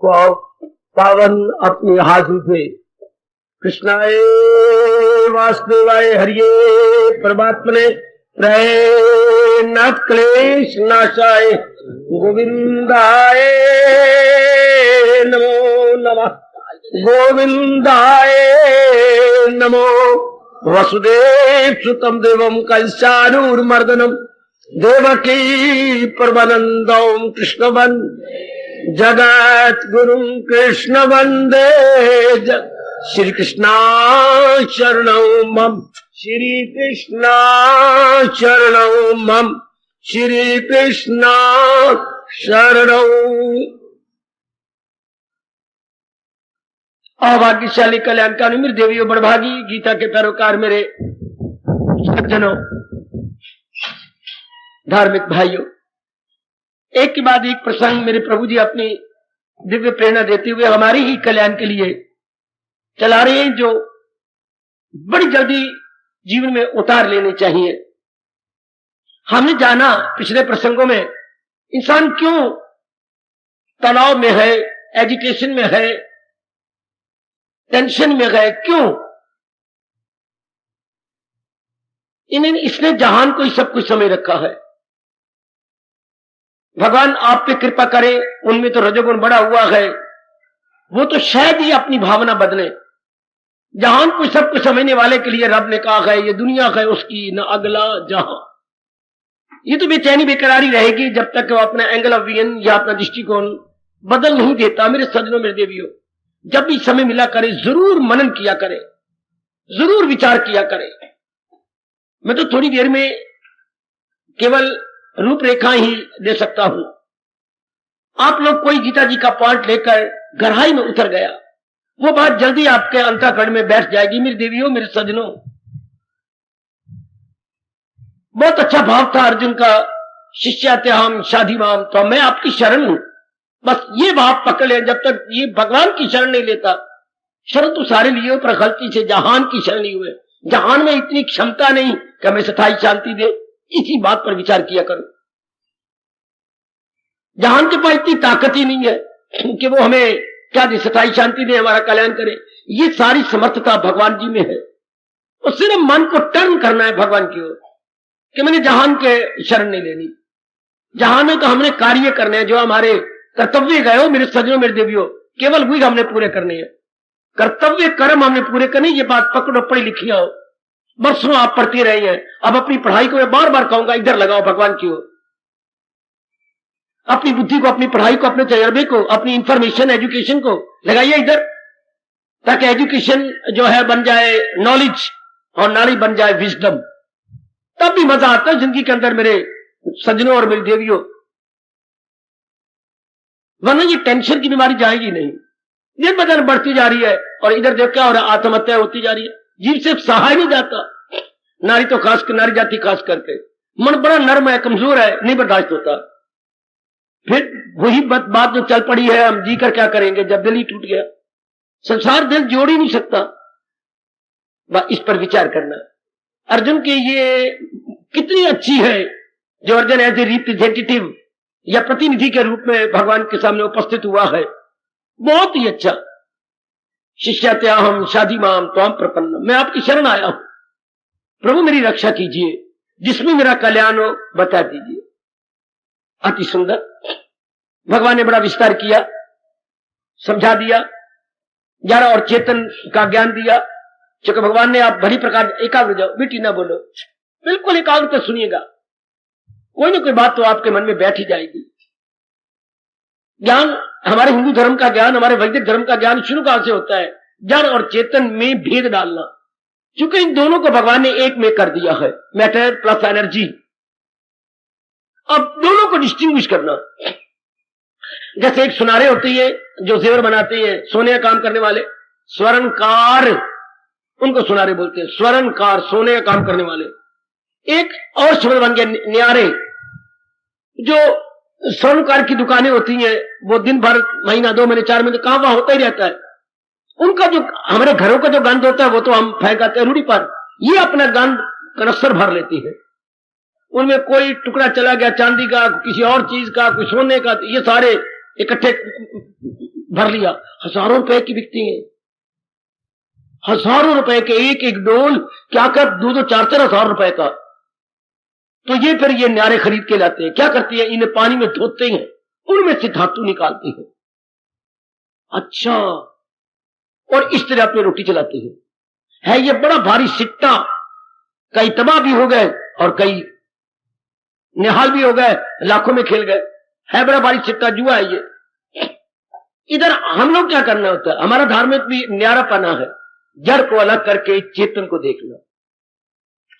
पावन अपने हाथ से कृष्णाय वासुदेवाय हरिये परमात्मने प्रयनाथ क्लेश नाशाय गोविंदाय नमो नमः गोविंदाय नमो वसुदेव सुतम देवम कंसानूर्मर्दनम देवकी परमानंदम कृष्ण जगत गुरु कृष्ण वंदे श्री कृष्णा शरणौ मम श्री कृष्णा शरणौ मम श्री कृष्णा शरणौ। अभाग्यशाली कल्याणकारी मेरे देवियों बड़भागी गीता के पैरोकार मेरे सज्जनों धार्मिक भाइयों, एक के बाद एक प्रसंग मेरे प्रभु जी अपनी दिव्य प्रेरणा देते हुए हमारे ही कल्याण के लिए चला रहे हैं, जो बड़ी जल्दी जीवन में उतार लेने चाहिए। हमने जाना पिछले प्रसंगों में इंसान क्यों तनाव में है, एजिटेशन में है, टेंशन में है, क्यों? इसने जहान को ही सब कुछ समझ रखा है। भगवान आप पे कृपा करे, उनमें तो रजोगुण बड़ा हुआ है, वो तो शायद ही अपनी भावना बदले। जहान को सब कुछ समझने वाले के लिए रब ने कहा है ये दुनिया है उसकी, न अगला जहां। ये तो बेचैनी बेकरारी रहेगी जब तक वो अपना एंगल ऑफ विजन या अपना दृष्टिकोण बदल नहीं देता। मेरे सज्जनों मेरे देवियों, जब भी समय मिला करे जरूर मनन किया करे, जरूर विचार किया करे। मैं तो थोड़ी देर में केवल रूपरेखा ही दे सकता हूं। आप लोग कोई गीता जी का पाठ लेकर गहराई में उतर गया, वो बात जल्दी आपके अंतःकरण में बैठ जाएगी। मेरी देवियों मेरे सज्जनों, बहुत अच्छा भाव था अर्जुन का, शिष्यात्यहम शाधिमाम, तो मैं आपकी शरण हूं। बस ये भाव पकड़ ले, जब तक ये भगवान की शरण नहीं लेता। शरण तो सारे लिए पर गलती से जहान की शरण लिए हुए। जहान में इतनी क्षमता नहीं कि हमें स्थायी शांति दे, इसी बात पर विचार किया करो। जहान के पास इतनी ताकत ही नहीं है कि वो हमें क्या दे, स्थायी शांति दे, हमारा कल्याण करे। ये सारी समर्थता भगवान जी में है। और सिर्फ मन को टर्न करना है भगवान की ओर कि मैंने जहान के शरण नहीं लेनी। जहान में तो हमने कार्य करने हैं, जो हमारे कर्तव्य गए हो मेरे सज्जनों मेरे देवियों, केवल वही हमने पूरे करने हैं। कर्तव्य कर्म हमने पूरे करने। ये बात पकड़ो, पढ़ी लिखी हो, बरसों आप पढ़ते रहे हैं। अब अपनी पढ़ाई को मैं बार बार कहूंगा, इधर लगाओ भगवान की ओर। अपनी बुद्धि को, अपनी पढ़ाई को, अपने तजर्बे को, अपनी इंफॉर्मेशन एजुकेशन को लगाइए इधर, ताकि एजुकेशन जो है बन जाए नॉलेज और नॉलेज बन जाए विजडम। तब भी मजा आता है जिंदगी के अंदर मेरे सज्जनों और मेरी देवियों। वरना ये टेंशन की बीमारी जाएगी नहीं। दिन ब दिन बढ़ती जा रही है और इधर देख क्या हो रहा है, आत्महत्या होती जा रही है। जीव से सहा नहीं जाता। नारी तो खास कर, नारी जाति खास करके मन बड़ा नर्म है, कमजोर है, नहीं बर्दाश्त होता। फिर वही बात जो चल पड़ी है, हम जी कर क्या करेंगे जब दिल ही टूट गया। संसार दिल जोड़ ही नहीं सकता। इस पर विचार करना। अर्जुन की ये कितनी अच्छी है जो अर्जुन एज ए रिप्रेजेंटेटिव या प्रतिनिधि के रूप में भगवान के सामने उपस्थित हुआ है। बहुत ही अच्छा। शिष्यात्याहम शाधिमाम त्वाम प्रपन्न, मैं आपकी शरण आया हूं प्रभु, मेरी रक्षा कीजिए, जिसमें मेरा कल्याण हो बता दीजिए। अति सुंदर भगवान ने बड़ा विस्तार किया, समझा दिया, ज्ञान और चेतन का ज्ञान दिया। क्योंकि भगवान ने आप भली प्रकार एकाग्र जाओ, बेटी ना बोलो, बिल्कुल एकाग्र सुनिएगा, कोई ना कोई बात तो आपके मन में बैठ ही जाएगी। ज्ञान, हमारे हिंदू धर्म का ज्ञान, हमारे वैदिक धर्म का ज्ञान शुरू कहां से होता है? जड़ और चेतन में भेद डालना। क्योंकि इन दोनों को भगवान ने एक में कर दिया है, मैटर प्लस एनर्जी। अब दोनों को डिस्टिंग्विश करना। जैसे एक सुनारे होती है जो जेवर बनाते हैं, सोने का काम करने वाले, स्वर्णकार, उनको सुनारे बोलते हैं। स्वर्णकार, सोने का काम करने वाले। एक और शब्द बन गया न्यारे, जो स्वर्णकार की दुकानें होती हैं, वो दिन भर, महीना, 2 महीने, 4 महीने कहां वहां होता ही रहता है। उनका जो हमारे घरों का जो गंध होता है वो तो हम फेंकाते हैं रूढ़ी पर। ये अपना गंध कनस्तर भर लेती है। उनमें कोई टुकड़ा चला गया चांदी का, किसी और चीज का, कोई सोने का, ये सारे इकट्ठे भर लिया, हजारों रुपए की बिकती है, हजारों रुपए के एक एक डोल, क्या कर 2-2, 4-4 हजार रुपए का। तो ये फिर ये न्यारे खरीद के लाते हैं, क्या करती है, इन्हें पानी में धोते हैं, उनमें से धातु निकालती है। अच्छा, और इस तरह अपनी रोटी चलाते हैं। है ये बड़ा भारी सिट्टा, कई तबाह भी हो गए और कई निहाल भी हो गए, लाखों में खेल गए। है बड़ा भारी सिट्टा, जुआ है ये। इधर हम लोग क्या करना होता है, हमारा धार्मिक भी न्यारा पना है, जड़ को अलग करके चेतन को देखना।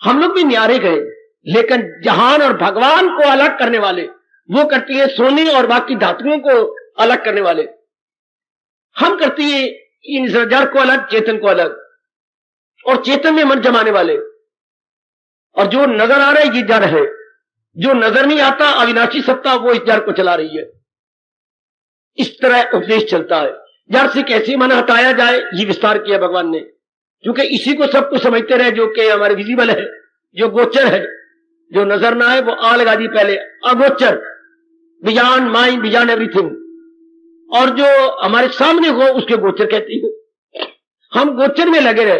हम लोग भी न्यारे गए, लेकिन जहान और भगवान को अलग करने वाले वो करती है सोने और बाकी धातुओं को अलग करने वाले। हम करती है इन जड़ को अलग, चेतन को अलग, और चेतन में मन जमाने वाले। और जो नजर आ रहा है ये जड़ है, जो नजर नहीं आता अविनाशी सत्ता वो इस जड़ को चला रही है। इस तरह उपदेश चलता है। जड़ से कैसे मन हटाया जाए ये विस्तार किया भगवान ने, क्योंकि इसी को सब कुछ समझते रहे, जो कि हमारे विजिबल है, जो गोचर है, जो नजर ना है वो आ लगा दी पहले, अगोचर, बियॉन्ड माइंड, बियॉन्ड एवरीथिंग, और जो हमारे सामने हो उसके गोचर कहती है। हम गोचर में लगे रहे।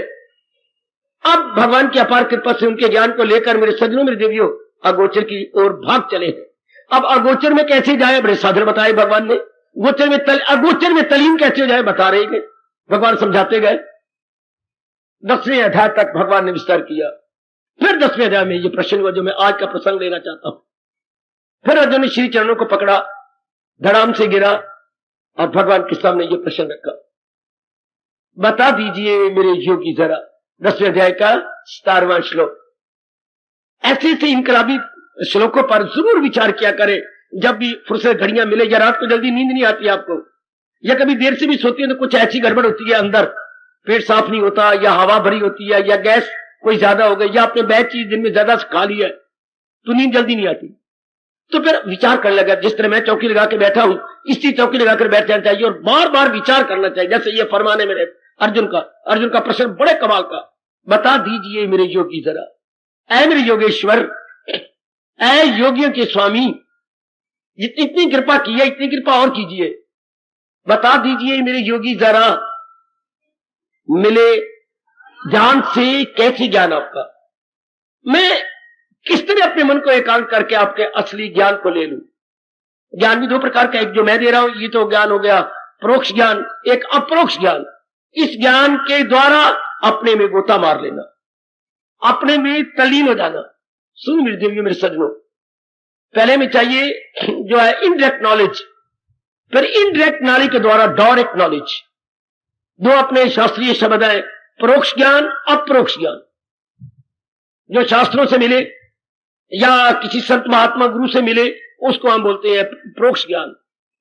अब भगवान की अपार कृपा से उनके ज्ञान को लेकर मेरे सज्जनों, मेरे देवियों, अगोचर की ओर भाग चले हैं। अब अगोचर में कैसे जाए बड़े साधन बताए भगवान ने। गोचर में अगोचर में तलीन कैसे हो जाए बता रहे गए, भगवान समझाते गए। 10वें अध्याय तक भगवान ने विस्तार किया। फिर 10वें अध्याय में ये प्रश्न हुआ जो मैं आज का प्रसंग लेना चाहता हूं। फिर अर्जुन ने श्री चरणों को पकड़ा, धड़ाम से गिरा और भगवान के सामने ये प्रश्न रखा, बता दीजिए मेरे योगी जरा। 10वें अध्याय का 17वां श्लोक। ऐसे ऐसे इनकलाबी श्लोकों पर जरूर विचार किया करें जब भी फुर्सत घड़ियां मिले। या रात को जल्दी नींद नहीं आती आपको, या कभी देर से भी सोती है तो कुछ ऐसी गड़बड़ होती है, अंदर पेट साफ नहीं होता, या हवा भरी होती है, या गैस कोई ज्यादा हो गई, या आपने बैड चीज दिन में ज्यादा खा ली है तो नींद जल्दी नहीं आती। तो फिर विचार करने लगा, जिस तरह मैं चौकी लगा के बैठा हूं इसी चौकी लगाकर बैठ जाना चाहिए और बार बार विचार करना चाहिए। जैसे ये फरमाने मेरे अर्जुन का प्रश्न बड़े कमाल का, बता दीजिए मेरे योगी जरा, ऐ मेरे योगेश्वर, ऐ योगियों के स्वामी, इतनी कृपा की है, इतनी कृपा और कीजिए, बता दीजिए मेरे योगी जरा, मिले ज्ञान से कैसे ज्ञान आपका, मैं किस तरह अपने मन को एकांत करके आपके असली ज्ञान को ले लूं। ज्ञान भी दो प्रकार का, एक जो मैं दे रहा हूं ये तो ज्ञान हो गया परोक्ष ज्ञान, एक अपरोक्ष ज्ञान। इस ज्ञान के द्वारा अपने में गोता मार लेना, अपने में तल्लीन हो जाना। सुन मेरे देवियों, मेरे सज्जनों, पहले में चाहिए जो है इनडायरेक्ट नॉलेज, फिर इनडायरेक्ट नॉलेज के द्वारा डायरेक्ट नॉलेज। दो अपने शास्त्रीय शब्द है, परोक्ष ज्ञान, अपरोक्ष ज्ञान। जो शास्त्रों से मिले या किसी संत महात्मा गुरु से मिले उसको हम बोलते हैं परोक्ष ज्ञान।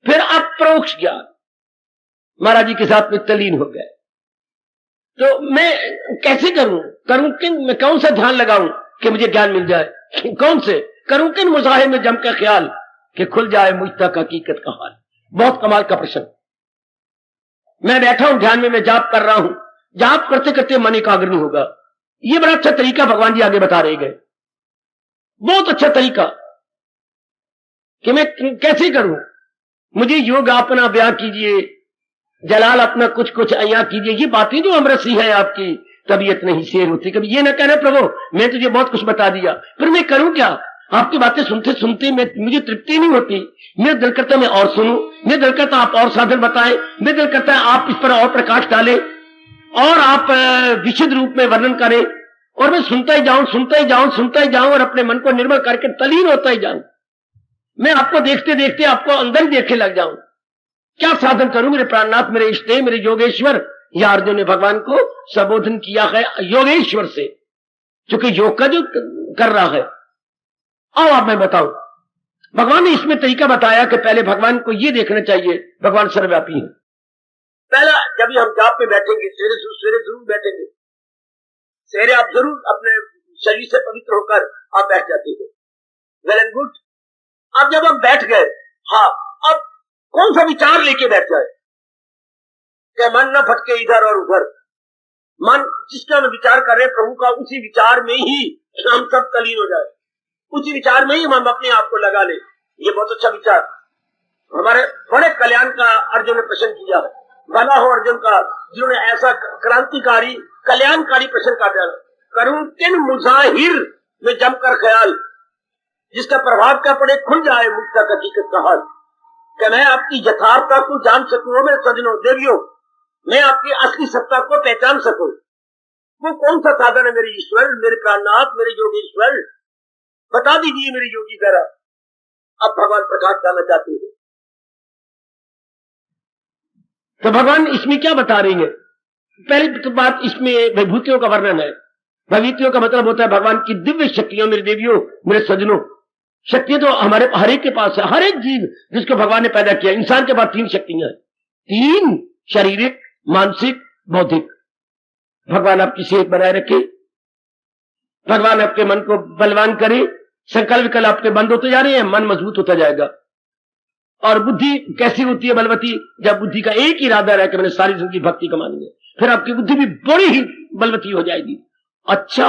फिर अपरोक्ष ज्ञान, महाराज जी के साथ में तल्लीन हो गए। तो मैं कैसे करूं किन मैं कौन सा ध्यान लगाऊं कि मुझे ज्ञान मिल जाए, कौन से करूं किन मुजाहिर में जम का ख्याल कि खुल जाए मुझ तक हकीकत का हाल। बहुत कमाल का प्रश्न। मैं बैठा हूं ध्यान में, मैं जाप कर रहा हूं, जाप करते करते मन एकाग्र नहीं होगा। ये बड़ा अच्छा तरीका भगवान जी आगे बता रहे गए, बहुत अच्छा तरीका कि मैं कैसे करूं। मुझे योग अपना ब्याह कीजिए, जलाल अपना कुछ कुछ अया कीजिए, ये बातें जो अमरसी है आपकी तबीयत नहीं शेर होती। कभी ये ना कहना प्रभु मैं तुझे बहुत कुछ बता दिया, फिर मैं करूं क्या। आपकी बातें सुनते सुनते मुझे तृप्ति नहीं होती। मेरा दिल करता मैं और सुनूं, मेरा दिल करता आप और साधन बताएं, मेरा दिल करता है आप इस पर और प्रकाश डालें और आप विशुद्ध रूप में वर्णन करें, और मैं सुनता ही जाऊं, सुनता ही जाऊं, सुनता ही जाऊं और अपने मन को निर्मल करके तलीन होता ही जाऊं। मैं आपको देखते देखते आपको अंदर ही देखे लग जाऊं। क्या साधन करूं मेरे प्राणनाथ, मेरे इष्ट देव, मेरे योगेश्वर। या अर्जुन ने भगवान को संबोधन किया है योगेश्वर से, क्योंकि योग का जो कर रहा है। आओ आप मैं बताऊं, भगवान ने इसमें तरीका बताया कि पहले भगवान को यह देखना चाहिए भगवान सर्वव्यापी है। पहला जब हम जाप में बैठेंगे, सवेरे जरूर बैठेंगे, सवेरे आप जरूर अपने शरीर से पवित्र होकर आप बैठ जाते हैं, वेल एंड गुड। अब जब हम बैठ गए, हाँ, अब कौन सा विचार लेके बैठ जाए कि मन न भटके इधर और उधर। मन जिसका हम विचार कर रहे हैं प्रभु का, उसी विचार में ही हम सब तलीन हो जाए, उसी विचार में ही हम अपने आप को लगा ले। ये बहुत अच्छा विचार। हमारे बड़े कल्याण का अर्जुन ने प्रश्न किया है। भला हो अर्जुन का जिन्होंने ऐसा क्रांतिकारी कल्याणकारी प्रश्न का दिया। करूं किन मुजाहिर में जमकर ख्याल, जिसका प्रभाव क्या पड़े खुल जाए मुझ तक हकीकत का हाल। कि मैं आपकी यथार्थता को जान सकूं, मेरे सजनों देवियों, मैं आपकी असली सत्ता को पहचान सकूं। वो कौन सा साधन है मेरे ईश्वर, मेरे प्राणनाथ, मेरे योगेश्वर, बता दीजिए मेरे योगी जरा। अब भगवान प्रकाश डालना चाहते हैं। तो भगवान इसमें क्या बता रही है? पहली तो बात इसमें विभूतियों का वर्णन है। विभूतियों का मतलब होता है भगवान की दिव्य शक्तियों। मेरे देवियों, मेरे सज्जनों, शक्तियां तो हमारे हर एक के पास है। हर एक जीव जिसको भगवान ने पैदा किया, इंसान के पास 3 शक्तियां हैं। 3, शारीरिक, मानसिक, बौद्धिक। भगवान आपकी सेहत बनाए रखे, भगवान आपके मन को बलवान करे। संकल्प विकल्प आपके बंद होते जा रहे हैं, मन मजबूत होता जाएगा। और बुद्धि कैसी होती है बलवती? जब बुद्धि का एक ही इरादा रहे कि मैंने सारी जिंदगी भक्ति कमानी है, फिर आपकी बुद्धि भी बड़ी ही बलवती हो जाएगी। अच्छा,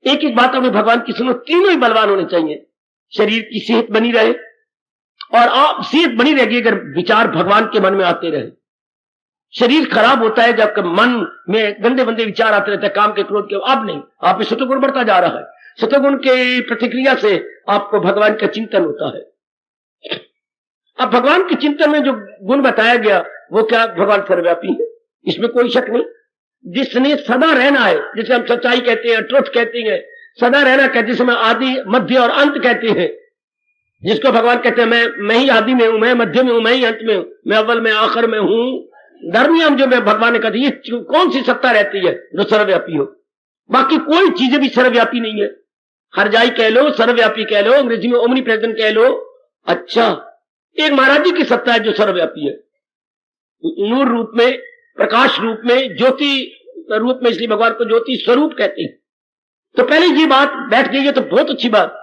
एक एक बात हमें भगवान की सुनो, तीनों ही बलवान होने चाहिए। शरीर की सेहत बनी रहे, और आप सेहत बनी रहेगी अगर विचार भगवान के मन में आते रहे। शरीर खराब होता है जब मन में गंदे बंदे विचार आते रहते हैं, काम के, क्रोध के। अब नहीं, आप में सतोगुण बढ़ता जा रहा है। सतोगुण के प्रतिक्रिया से आपको भगवान का चिंतन होता है। अब भगवान के चिंतन में जो गुण बताया गया वो क्या? भगवान सर्वव्यापी है, इसमें कोई शक नहीं। जिसने सदा रहना है, जिसे हम सच्चाई कहते हैं, ट्रुथ कहते हैं, सदा रहना कहते हैं, जिसमें आदि मध्य और अंत कहते हैं, जिसको भगवान कहते हैं मैं ही आदि में हूं, मैं मध्य में हूं, मैं ही अंत में हूं, मैं अव्वल में आखिर में हूं। धर्मियम जो मैं भगवान ने कहते हैं, ये कौन सी सत्ता रहती है जो सर्वव्यापी हो? बाकी कोई चीजें भी सर्वव्यापी नहीं है। हरजाई कह लो, सर्वव्यापी कह लो, अंग्रेजी में ओमनी प्रेजेंट कह लो। अच्छा, एक महाराज जी की सत्ता है जो सर्वव्यापी है, नूर रूप में, प्रकाश रूप में, ज्योति रूप में, इसलिए भगवान को ज्योति स्वरूप कहते हैं। तो पहले ये बात बैठ गई है तो बहुत अच्छी बात।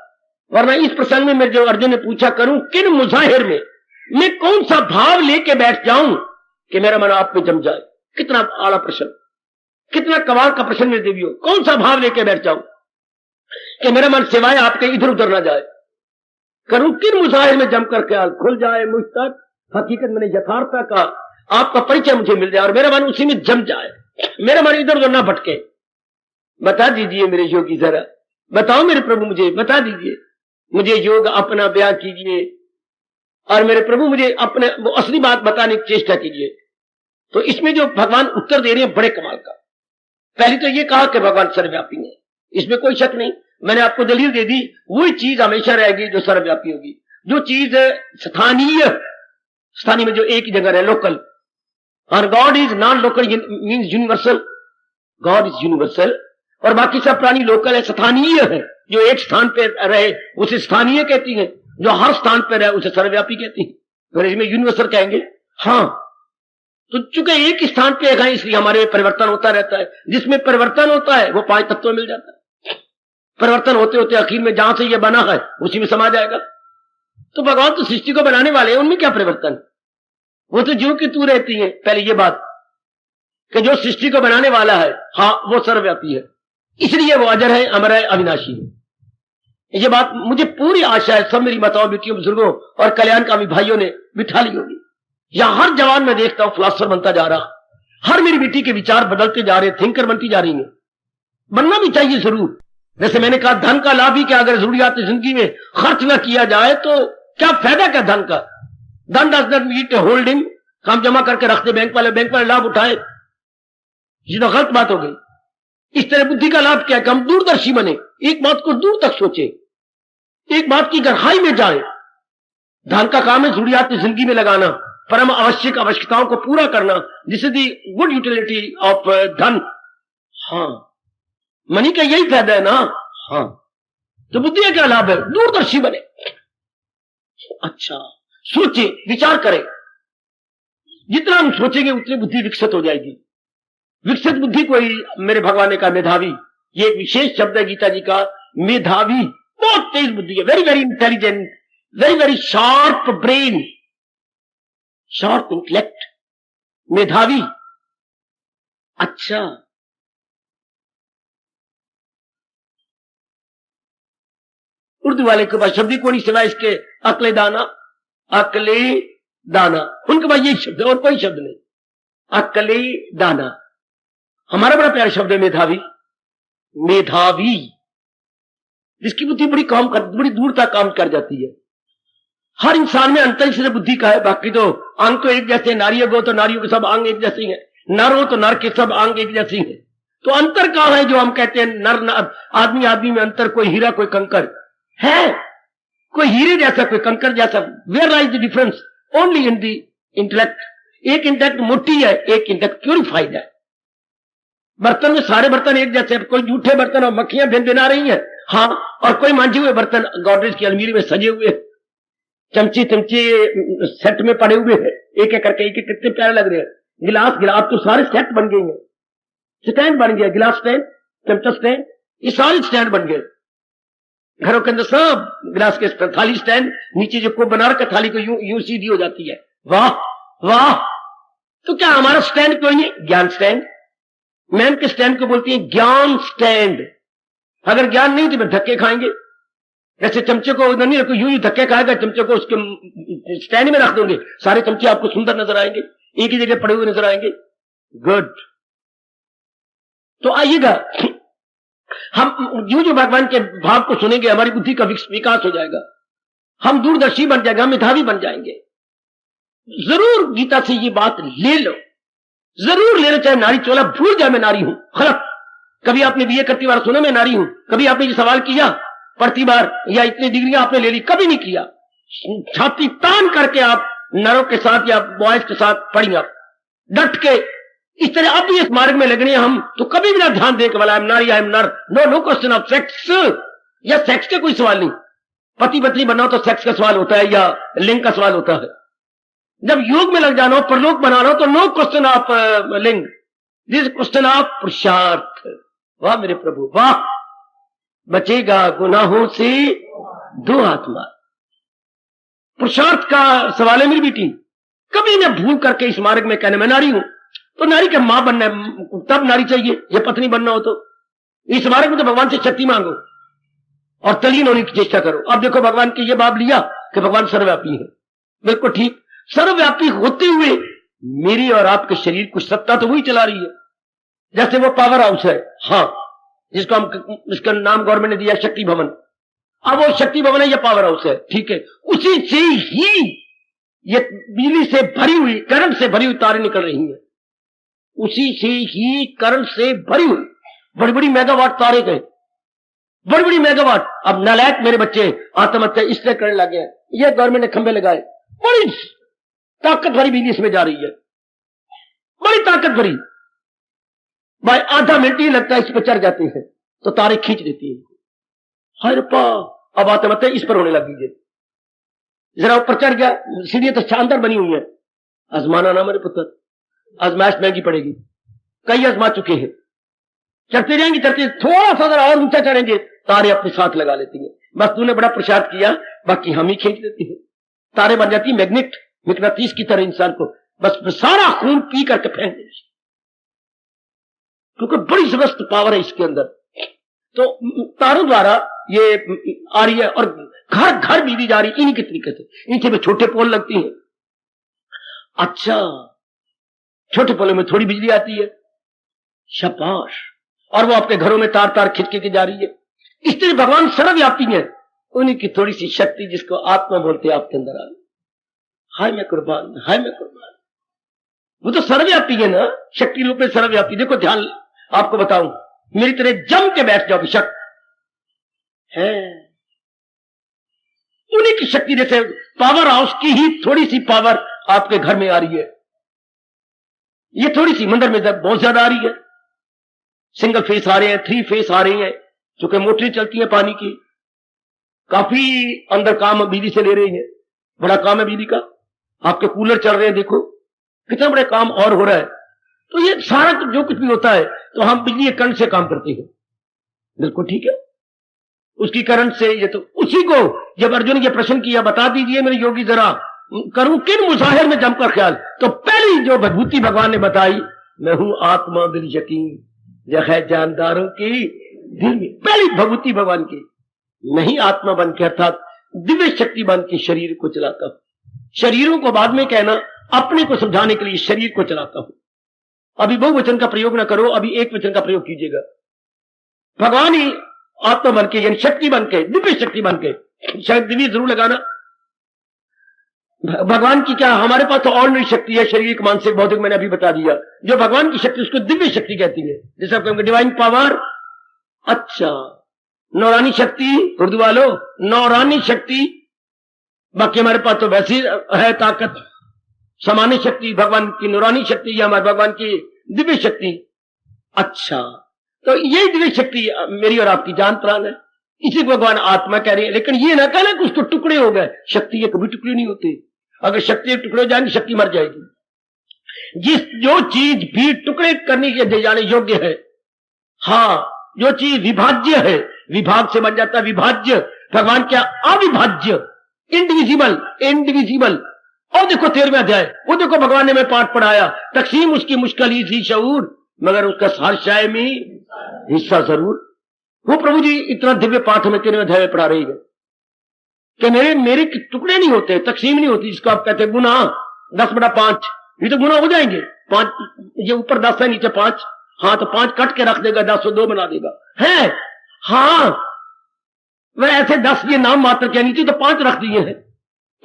वरना इस प्रसंग में मेरे जो अर्जुन ने पूछा, करूं किन मुजाहिर में, मैं कौन सा भाव लेके बैठ जाऊं कि मेरा मन आप में जम जाए। कितना आला प्रश्न, कितना कमाल का प्रश्न मेरे देवियों। कौन सा भाव लेके बैठ जाऊं कि मेरा मन सिवाय आपके इधर उधर ना जाए। करूं किन मुजाहिर में जमकर ख्याल, खुल जाए मुझ तक हकीकत, मैंने यथार्थता का आपका परिचय मुझे मिल जाए और मेरा मन उसी में जम जाए, मेरा मन इधर उधर ना भटके। बता दीजिए मेरे योगी जरा, बताओ मेरे प्रभु, मुझे बता दीजिए, मुझे योग अपना बयां कीजिए और मेरे प्रभु मुझे अपने वो असली बात बताने की चेष्टा कीजिए। तो इसमें जो भगवान उत्तर दे रहे हैं बड़े कमाल का। पहले तो ये कहा कि भगवान सर्वव्यापी है, इसमें कोई शक नहीं। मैंने आपको दलील दे दी, वही चीज हमेशा रहेगी जो सर्वव्यापी होगी। जो चीज स्थानीय, स्थानीय में जो एक ही जगह है, लोकल, और God is non local means universal. God is universal और बाकी सब प्राणी लोकल है, स्थानीय है। जो एक स्थान पे रहे उसे स्थानीय कहती है, जो हर स्थान पे रहे उसे सर्वव्यापी कहती है। फिर इसमें यूनिवर्सल कहेंगे। हाँ, तो चूंकि एक स्थान पे है इसलिए हमारे परिवर्तन होता रहता है। जिसमें परिवर्तन होता है वो 5 तत्व मिल जाता है। परिवर्तन होते होते आखिर में जहां से ये बना है उसी में समा जाएगा। तो भगवान तो सृष्टि को बनाने वाले हैं, उनमें क्या परिवर्तन? वो तो ज्यों की तू रहती है। पहले ये बात कि जो सृष्टि को बनाने वाला है, हाँ, वो सर्वव्यापी है, इसलिए वो अजर है, अमर है, अविनाशी है। ये बात मुझे पूरी आशा है सब मेरी माताओं, बेटियों, बुजुर्गों और कल्याणकामी भाइयों ने बिठा ली होगी। यहां हर जवान में देखता हूं फिलोसफर बनता जा रहा, हर मेरी बेटी के विचार बदलते जा रहे, थिंकर बनती जा रही है। बनना भी चाहिए जरूर। जैसे मैंने कहा, धन का लाभ ही क्या, अगर जरूरियात जिंदगी में खर्च ना किया जाए तो क्या फायदा क्या धन का? धन डज नॉट मीन होल्डिंग, काम जमा करके रखते बैंक वाले लाभ उठाए, ये तो गलत बात हो गई। इस तरह बुद्धि का लाभ क्या है? हम दूरदर्शी बने, एक बात को दूर तक सोचे, एक बात की गहराई में जाए। धन का काम है जरूरियात जिंदगी में लगाना, परम आवश्यक आवश्यकताओं को पूरा करना, this is the good utility of धन। हाँ, मनी का यही फायदा है ना। हाँ, तो बुद्धि का क्या लाभ है? दूरदर्शी बने। अच्छा, सोचे, विचार करें। जितना हम सोचेंगे उतनी बुद्धि विकसित हो जाएगी। विकसित बुद्धि को ही मेरे भगवान ने कहा मेधावी। ये एक विशेष शब्द है गीता जी का, मेधावी। बहुत तेज बुद्धि है, very very intelligent, very very sharp brain, sharp intellect, मेधावी। अच्छा, उर्दू वाले के पास शब्द ही कोई नहीं सिवाय इसके अकले दाना, अकले दाना, उनके पास यही शब्द है और कोई शब्द नहीं, अकले दाना। हमारा बड़ा प्यारा शब्द है मेधावी, मेधावी, जिसकी बुद्धि बड़ी दूर तक काम कर जाती है। हर इंसान में अंतर से बुद्धि का है, बाकी तो अंग तो एक जैसे, नारियों को तो नारियों के सब अंग एक जैसे हैं, नर हो तो नर के सब अंग एक जैसे हैं। तो अंतर कहां है जो हम कहते हैं नर आदमी आदमी में अंतर, कोई हीरा कोई कंकर है, कोई हीरे जैसा कोई कंकर जैसा। Where lies the difference? Only in the intellect. एक इंटेलेक्ट मोटी है, एक इंटेलेक्ट प्यूरिफाइड है। बर्तन में सारे बर्तन एक जैसे, कोई जूठे बर्तन और मक्खियां भिन भिना रही है, हाँ, और कोई मांझे हुए बर्तन गॉडरेज की अलमीरी में सजे हुए, चमचे सेट में पड़े हुए हैं, एक एक करके, एक एक कितने प्यारे लग रहे हैं। गिलास तो सारे सेट बन गए हैं, स्टैंड बन गया, गिलास स्टैंड, चमचा स्टैंड, ये सारे स्टैंड बन गए घरों के अंदर, सब गिलास के थाली स्टैंड, नीचे जो को बना रखा थाली को यूं सीधी हो जाती है। वाह वाह। तो क्या हमारा स्टैंड कोई नहीं? ज्ञान स्टैंड। मैन के स्टैंड को बोलती है ज्ञान स्टैंड। अगर ज्ञान नहीं तो फिर धक्के खाएंगे। जैसे चमचे को उधर नहीं रखो, यूं धक्के खाएगा, चमचे को उसके स्टैंड में रख दोगे, सारे चमचे आपको सुंदर नजर आएंगे, एक ही जगह पड़े हुए नजर आएंगे। गुड। तो आइएगा, हम जो भगवान के भाव को सुनेंगे, हमारी बुद्धि का विकास हो जाएगा, हम दूरदर्शी बन जाएगा, मेधावी बन जाएंगे। जरूर गीता से ये बात ले लो, जरूर ले लो, चाहे नारी चोला भूल जाए मैं नारी हूं, गलत। कभी आपने बीए करती बार सुना मैं नारी हूं? कभी आपने ये सवाल किया पढ़ती बार, या इतनी डिग्रियां आपने ले ली? कभी नहीं किया। छाती तान करके आप नरों के साथ या बॉयज के साथ पढ़ी, आप डट के इस तरह अब भी इस मार्ग में लगने हम, तो कभी भी ना ध्यान दे के वाला आई एम नारी, आई एम नर, नो क्वेश्चन ऑफ सेक्स, या सेक्स का कोई सवाल नहीं। पति पत्नी बनना हो तो सेक्स का सवाल होता है या लिंग का सवाल होता है। जब योग में लग जाना हो, परलोक बनाना हो, तो नो क्वेश्चन ऑफ लिंग, दिस क्वेश्चन ऑफ पुरुषार्थ। वाह मेरे प्रभु वाह। बचेगा गुनाहों से दो आत्मा, पुरुषार्थ का सवाल है मेरी बेटी। कभी न भूल करके इस मार्ग में कहने मैं नारी हूं, तो नारी का मां बनना है तब नारी चाहिए, या पत्नी बनना हो तो इस मार्ग में तो भगवान से शक्ति मांगो और तलीन होने की चेष्टा करो। अब देखो भगवान के ये बात लिया कि भगवान सर्वव्यापी है, बिल्कुल ठीक। सर्वव्यापी होते हुए मेरी और आपके शरीर को सत्ता तो वही चला रही है, जैसे वो पावर हाउस है, हाँ, जिसको हम, इसका नाम गवर्नमेंट ने दिया शक्ति भवन। अब वो शक्ति भवन है या पावर हाउस है, ठीक है। उसी से ही ये बिजली से भरी हुई, करंट से भरी हुई तारें निकल रही हैं, उसी से ही करंट से भरी हुई बड़ी बड़ी मेगावाट तारे गए, बड़ी बड़ी मेगावाट। अब नालायक मेरे बच्चे आत्महत्या इसलिए करने लगे हैं, ये गवर्नमेंट ने खंभे लगाए, बड़ी ताकत भरी बिजली इसमें जा रही है, बड़ी ताकत भरी, भाई आधा मिनट ही लगता है इस पर चढ़ जाते हैं तो तारे खींच देती है। हर पा अब आत्महत्या इस पर होने लगी है, जरा ऊपर चढ़ गया, सीढ़ियां तो शानदार बनी हुई है, आजमाना ना मेरे पुत्र, आजमाइश महंगी पड़ेगी, कई आजमा चुके हैं, चढ़ते जाएंगे, चढ़ते थोड़ा सा जरा और ऊंचा चढ़ेंगे, तारे अपने साथ लगा लेती हैं। बस तूने बड़ा प्रसाद किया, बाकी हम ही खींच देती हैं, तारे बन जाती मैग्नेट, मैग्नेटिस की तरह इंसान को बस सारा खून पी करके फेंक दे, क्योंकि बड़ी जबरदस्त पावर है इसके अंदर। तो तारों द्वारा ये आ रही है और घर घर बिजली जा रही, इन्हीं के तरीके से, इनसे भी छोटे पोल लगती हैं। अच्छा, छोटे पोलों में थोड़ी बिजली आती है, शाबाश, और वो आपके घरों में तार तार खिंच के जा रही है। इस तरह भगवान सर्वव्यापी है, उन्हीं की थोड़ी सी शक्ति जिसको आत्मा बोलते हैं आपके अंदर आ गई। हाय मैं कुर्बान, हाय मैं कुर्बान, वो तो सर्वव्यापी है ना, शक्ति रूप में सर्वव्यापी। देखो ध्यान, आपको बताऊं, मेरी तरह जम के बैठ जाओ, बेशक है उन्हीं की शक्ति, जैसे पावर हाउस की ही थोड़ी सी पावर आपके घर में आ रही है, ये थोड़ी सी मंदिर में बहुत ज्यादा आ रही है। सिंगल फेस आ रहे हैं, 3 फेस आ रही हैं, क्योंकि मोटरें चलती हैं पानी की, काफी अंदर काम बिजली से ले रही है, बड़ा काम है बिजली का। आपके कूलर चल रहे हैं, देखो कितना बड़ा काम और हो रहा है। तो ये सारा जो कुछ भी होता है तो हम बिजली के करंट से काम करते हैं, बिल्कुल ठीक है, उसकी करंट से। ये तो उसी को जब अर्जुन ने प्रश्न किया, बता दीजिए मेरे योगी जरा करूं किन मुजाहिर में जमकर ख्याल, तो पहली जो विभूति भगवान ने बताई, मैं हूं आत्मा बिल यकीन, यह है जानदारों की दिल में, पहली विभूति भगवान की। नहीं आत्मा बन के अर्थात दिव्य शक्ति बन के शरीर को चलाता हूं। शरीरों को बाद में कहना, अपने को समझाने के लिए शरीर को चलाता हूं। अभी बहुवचन का प्रयोग ना करो, अभी एक वचन का प्रयोग कीजिएगा। भगवान ही आत्मा बन के यानी शक्ति बन के, दिव्य शक्ति बन के, शायद दिव्य जरूर लगाना। भगवान की क्या, हमारे पास तो ऑर्डिनरी शक्ति है, शारीरिक मानसिक भौतिक, मैंने अभी बता दिया। जो भगवान की शक्ति उसको दिव्य शक्ति कहती है, जैसे आप कहेंगे डिवाइन पावर। अच्छा, नौरानी शक्ति, उर्दू वालों नौरानी शक्ति, बाकी हमारे पास तो वैसी है ताकत, सामान्य शक्ति भगवान की नौरानी शक्ति या हमारे भगवान की दिव्य शक्ति। अच्छा, तो यही दिव्य शक्ति मेरी और आपकी जान प्राण है, इसी को भगवान आत्मा कह रहे हैं। लेकिन ये ना कहना कि उसको टुकड़े हो गए, शक्ति ये कभी टुकड़े नहीं होते। अगर शक्ति टुकड़े हो जाएंगे, शक्ति मर जाएगी। जो चीज भी टुकड़े करने के दे जाने योग्य है, हाँ, जो चीज विभाज्य है, विभाग से बन जाता है विभाज्य। भगवान क्या अविभाज्य, इंडिविजिबल, इंडिविजिबल। और देखो 13वें अध्याय, वो देखो भगवान ने मैं पाठ पढ़ाया, तकसीम उसकी मुश्किल ही थी शऊर, मगर उसका सार शाय में हिस्सा जरूर। वो प्रभु जी इतना दिव्य पाठ हमें 13वें अध्याय में पढ़ा रही है कि मेरे टुकड़े नहीं होते, तकसीम नहीं होती, जिसको आप कहते हैं गुना 10/5, ये तो गुना हो जाएंगे। 5, ये ऊपर 10 है, नीचे 5, हाँ, तो 5 कट के रख देगा, 10 को 2 बना देगा, है, हाँ, वह ऐसे 10 ये नाम मात्र के नीचे तो 5 रख दिए हैं,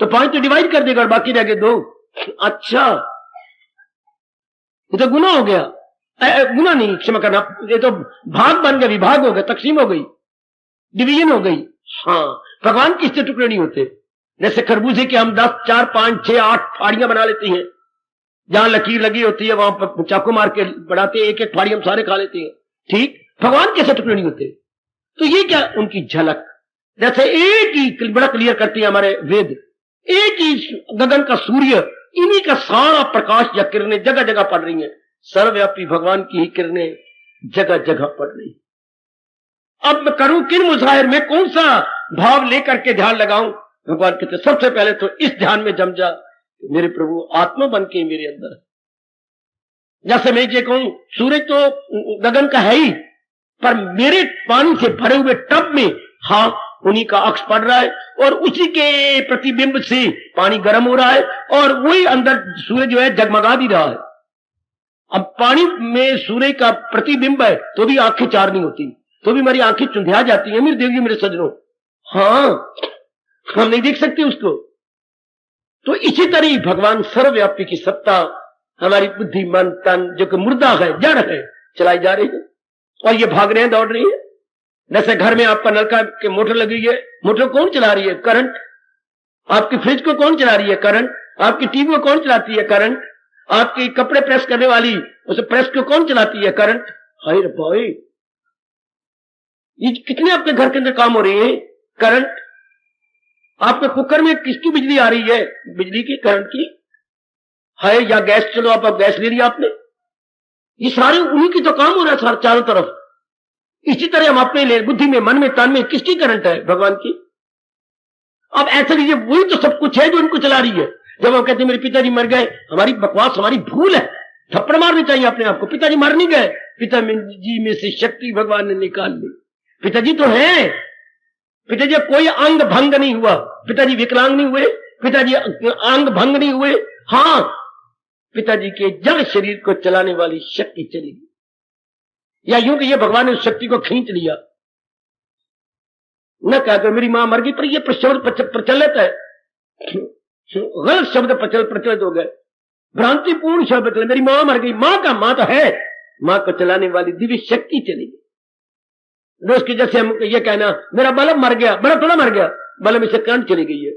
तो 5 तो डिवाइड कर देगा और बाकी रह गए 2। अच्छा, ये तो गुना हो गया, गुना नहीं, क्षमा करना, ये तो भाग बन गया, विभाग हो गया, तकसीम हो गई, डिवीजन हो गई। हाँ, भगवान किससे टुकड़े नहीं होते। जैसे खरबूजे के हम 10, 4, 5, 6, 8 फाड़ियां बना लेते हैं, जहां लकीर लगी होती है वहां पर चाकू मार के बढ़ाते हैं, एक एक फाड़ी हम सारे खा लेते हैं। ठीक, भगवान कैसे टुकड़े नहीं होते। तो ये क्या उनकी झलक, जैसे एक ही बड़ा क्लियर करती है हमारे वेद, एक ही गगन का सूर्य, इन्हीं का सारा प्रकाश या किरणें जगह जगह पड़ रही है, सर्वव्यापी भगवान की ही किरणें जगह जगह पड़ रही। अब मैं करूं किन मुजाहिर में, कौन सा भाव लेकर के ध्यान लगाऊं। भगवान कहते सबसे पहले तो इस ध्यान में जम जा, मेरे प्रभु आत्मा बन के मेरे अंदर है। जैसे मैं ये कहूं, सूरज तो गगन का है ही, पर मेरे पानी से भरे हुए टब में, हाँ, उन्हीं का अक्ष पड़ रहा है और उसी के प्रतिबिंब से पानी गर्म हो रहा है और वही अंदर सूरज जो है जगमगा भी रहा है। अब पानी में सूर्य का प्रतिबिंब है तो भी आंखें चार नहीं होती, तो भी मेरी आंखें चुंधिया जाती हैं, मेरे देवियों मेरे सजनों, हाँ, हम नहीं देख सकते उसको। तो इसी तरह भगवान सर्वव्यापी की सत्ता हमारी बुद्धि मन तन जो कि मुर्दा है, जड़ है, चलाई जा रही है और ये भाग रहे हैं, दौड़ रही है। जैसे घर में आपका नलका के मोटर लगी है, मोटर कौन चला रही है, करंट। आपकी फ्रिज को कौन चला रही है, करंट। आपकी टीवी को कौन चलाती है, करंट। आपकी कपड़े प्रेस करने वाली उस प्रेस को कौन चलाती है, करंट। हाय रे भाई, ये कितने आपके घर के अंदर काम हो रही है, करंट। आपके कुकर में किसकी बिजली आ रही है, बिजली की, करंट की है। या गैस, चलो आप गैस ले लिया आपने, ये सारे उन्हीं की तो काम हो रहा है सारे चारों तरफ। इसी तरह हम अपने ले बुद्धि में मन में तन में किसकी करंट है, भगवान की। अब ऐसा लीजिए, वही तो सब कुछ है जो इनको चला रही है। जब हम कहते हैं मेरे पिताजी मर गए, हमारी बकवास, हमारी भूल है, थप्पड़ मारनी चाहिए अपने आप को। पिताजी मर नहीं गए, पिताजी में से शक्ति भगवान ने निकाल ली। पिताजी तो है, पिताजी कोई अंग भंग नहीं हुआ, पिताजी विकलांग नहीं हुए, पिताजी अंग भंग नहीं हुए। हाँ, पिताजी के जड़ शरीर को चलाने वाली शक्ति चली गई, या यूं कि ये भगवान ने उस शक्ति को खींच लिया। न कहकर मेरी मां मर गई, पर यह शब्द प्रचलित है, गलत शब्द प्रचलित हो गए, भ्रांतिपूर्ण शब्द। मेरी मां मर गई, मां का मां तो है, मां को चलाने वाली दिव्य शक्ति चली गई। दोस्त के जैसे हम ये कहना मेरा बल्ब मर गया, बल्ब थोड़ा मर गया, बल्ब में से करंट चली गई है,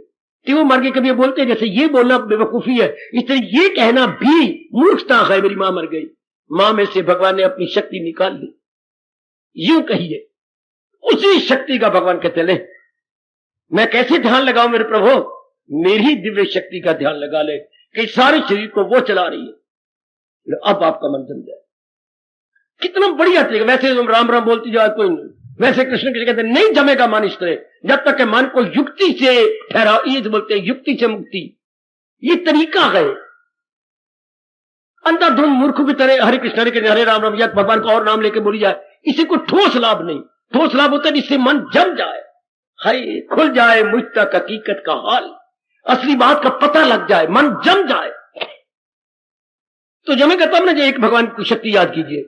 ट्यूब मर गई। कभी बोलते हैं जैसे ये बोलना बेवकूफी है, इस तरह ये कहना भी मूर्खता है। मेरी मां मर गई, मां में से भगवान ने अपनी शक्ति निकाल ली, यूं कहिए। उसी शक्ति का भगवान कहते ले, मैं कैसे ध्यान लगाऊं मेरे प्रभु, मेरी दिव्य शक्ति का ध्यान लगा ले कि सारे शरीर को वो चला रही है। अब आपका मन जम जाए, कितना बढ़िया तरीका। वैसे तुम राम राम बोलती जाओ, कोई नहीं, वैसे कृष्ण के कहते नहीं जमेगा मन इस तरह, जब तक के मन को युक्ति से ठहराओ। ये बोलते हैं युक्ति से मुक्ति, ये तरीका है। अंधाधुंध मूर्ख की तरह हरे कृष्ण हरे राम राम या भगवान का और नाम लेके बोली जाए, इसी को ठोस लाभ नहीं। ठोस लाभ होता है जिससे मन जम जाए, हाय खुल जाए मुझ तक हकीकत का हाल, असली बात का पता लग जाए, मन जम जाए। तो जमेगा तब ना, जो एक भगवान की शक्ति याद कीजिए।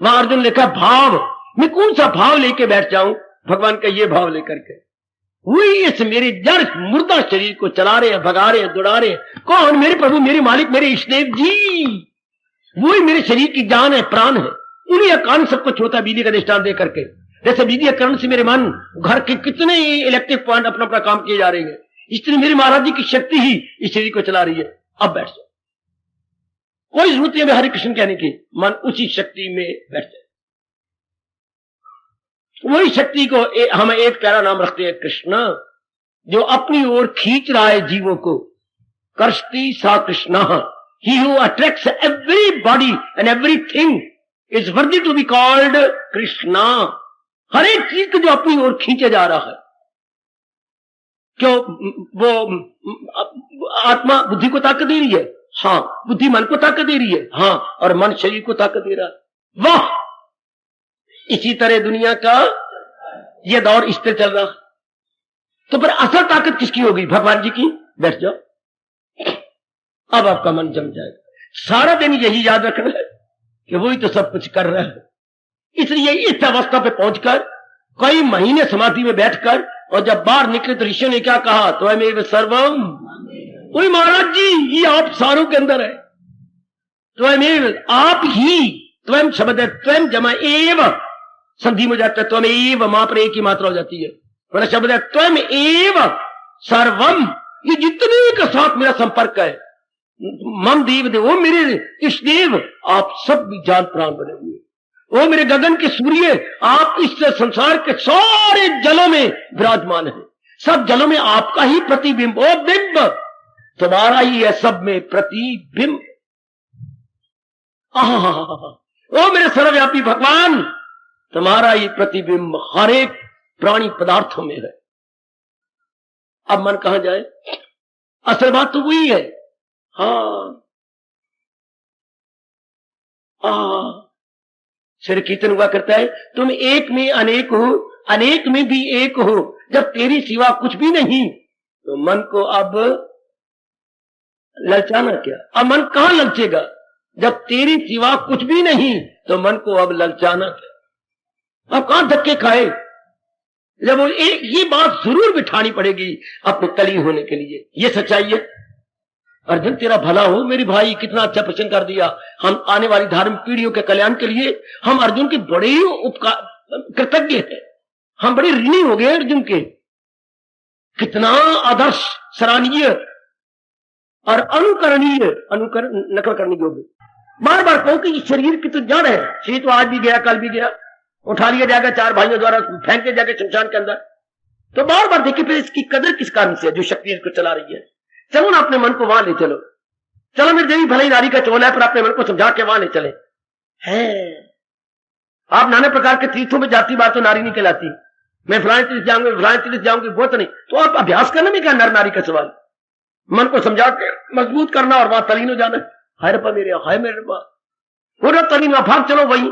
वहां अर्जुन लिखा भाव, मैं कौन सा भाव लेके बैठ जाऊं? भगवान का ये भाव लेकर के, वही इस मेरे जड़ मुर्दा शरीर को चला रहे हैं, भगा रहे हैं, दौड़ा रहे हैं। कौन? मेरे प्रभु, मेरे मालिक, मेरे इष्टदेव जी। वही मेरे शरीर की जान है, प्राण है। उन्हीं कारण सबको छोटा बिजली का दृष्टांत दे करके, जैसे बिजली करण से मेरे मन घर के कितने इलेक्ट्रिक पॉइंट अपना अपना काम किए जा रहे हैं, इस तरह मेरे महाराज जी की शक्ति ही इस शरीर को चला रही है। अब बैठ जाओ, कोई जरूरत नहीं है हरे कृष्ण कहने की, मन उसी शक्ति में बैठ जाए। वही शक्ति को हम एक प्यारा नाम रखते हैं कृष्ण, जो अपनी ओर खींच रहा है जीवों को। कर्षति सा Krishna, he who attracts everybody and everything is worthy to be called Krishna. हर एक चीज को जो अपनी ओर खींचे जा रहा है, क्यों? वो आत्मा बुद्धि को ताकत दे रही है, हाँ। बुद्धि मन को ताकत दे रही है, हाँ। और मन शरीर को ताकत दे रहा है, वाह। इसी तरह दुनिया का ये दौर इस तरह चल रहा है। तो पर असल ताकत किसकी होगी? भगवान जी की। बैठ जाओ, अब आपका मन जम जाएगा। सारा दिन यही याद रखना है कि वही तो सब कुछ कर रहा है। इसलिए इस अवस्था पे पहुंचकर कई महीने समाधि में बैठकर, और जब बाहर निकले तो ऋषि ने क्या कहा? त्वमेव सर्वम। वही महाराज जी, ये आप सारों के अंदर है। त्वमेव, आप ही। त्वम शब्द है, त्वम जमा एव, संधि में जाता है। त्वमेव मां पर एक ही मात्रा हो जाती है, वरना शब्द है त्वम एव सर्वम। ये जितने के साथ मेरा संपर्क है, मम देव देव, वो मेरे इष्टदेव, आप सब भी जान प्राण बने हुए। वो मेरे गगन के सूर्य, आप इस संसार के सारे जलों में विराजमान है। सब जलों में आपका ही प्रतिबिंब, ओ बिंब तुम्हारा ही है सब में प्रतिबिंब। ओ मेरे सर्वव्यापी भगवान, तुम्हारा ही प्रतिबिंब हर एक प्राणी पदार्थों में है। अब मन कहां जाए? असल बात तो वही है, हाँ। सिर कीर्तन हुआ करता है, तुम एक में अनेक हो, अनेक में भी एक हो, जब तेरी सिवा कुछ भी नहीं, तो मन को अब ललचाना क्या? अब मन कहां ललचेगा? जब तेरी सिवा कुछ भी नहीं, तो मन को अब ललचाना क्या? अब कहां धक्के खाए? जब एक ही बात जरूर बिठानी पड़ेगी अपने कली होने के लिए। ये सच्चाई है। अर्जुन तेरा भला हो मेरे भाई, कितना अच्छा प्रश्न कर दिया। हम आने वाली धार्मिक पीढ़ियों के कल्याण के लिए हम अर्जुन के बड़े ही उपकार कृतज्ञ हैं। हम बड़े ऋणी हो गए अर्जुन के। कितना आदर्श, सराहनीय और अनुकरणीय, नकल करने योग्य। बार बार कहो कि शरीर की तो जड़ है। शरीर तो आज भी गया, कल भी गया, उठा लिया जाएगा चार भाइयों द्वारा, फेंक दिया जाएगा शमशान के अंदर। तो बार बार देखिए, फिर इसकी कदर किस कारण से है? जो शक्ति इसको चला रही है। चलो ना, अपने मन को वहां ले चलो। चलो मेरी देवी भले नारी का चोला है, पर अपने मन को समझा के वहां ले चले। है आप नाना प्रकार के तीर्थों में जाती बात तो नारी नहीं कहलाती। मैं फलाने तीर्थ जाऊंगी, फलाने तीर्थ जाऊंगी, वो तो नहीं। तो आप अभ्यास करना भी क्या नर नारी का सवाल? मन को समझा के मजबूत करना और वहां तलीन हो जाना। हाय रब्बा मेरे, हाय मेरे रब्बा, पूरा तलीन भाग चलो वही।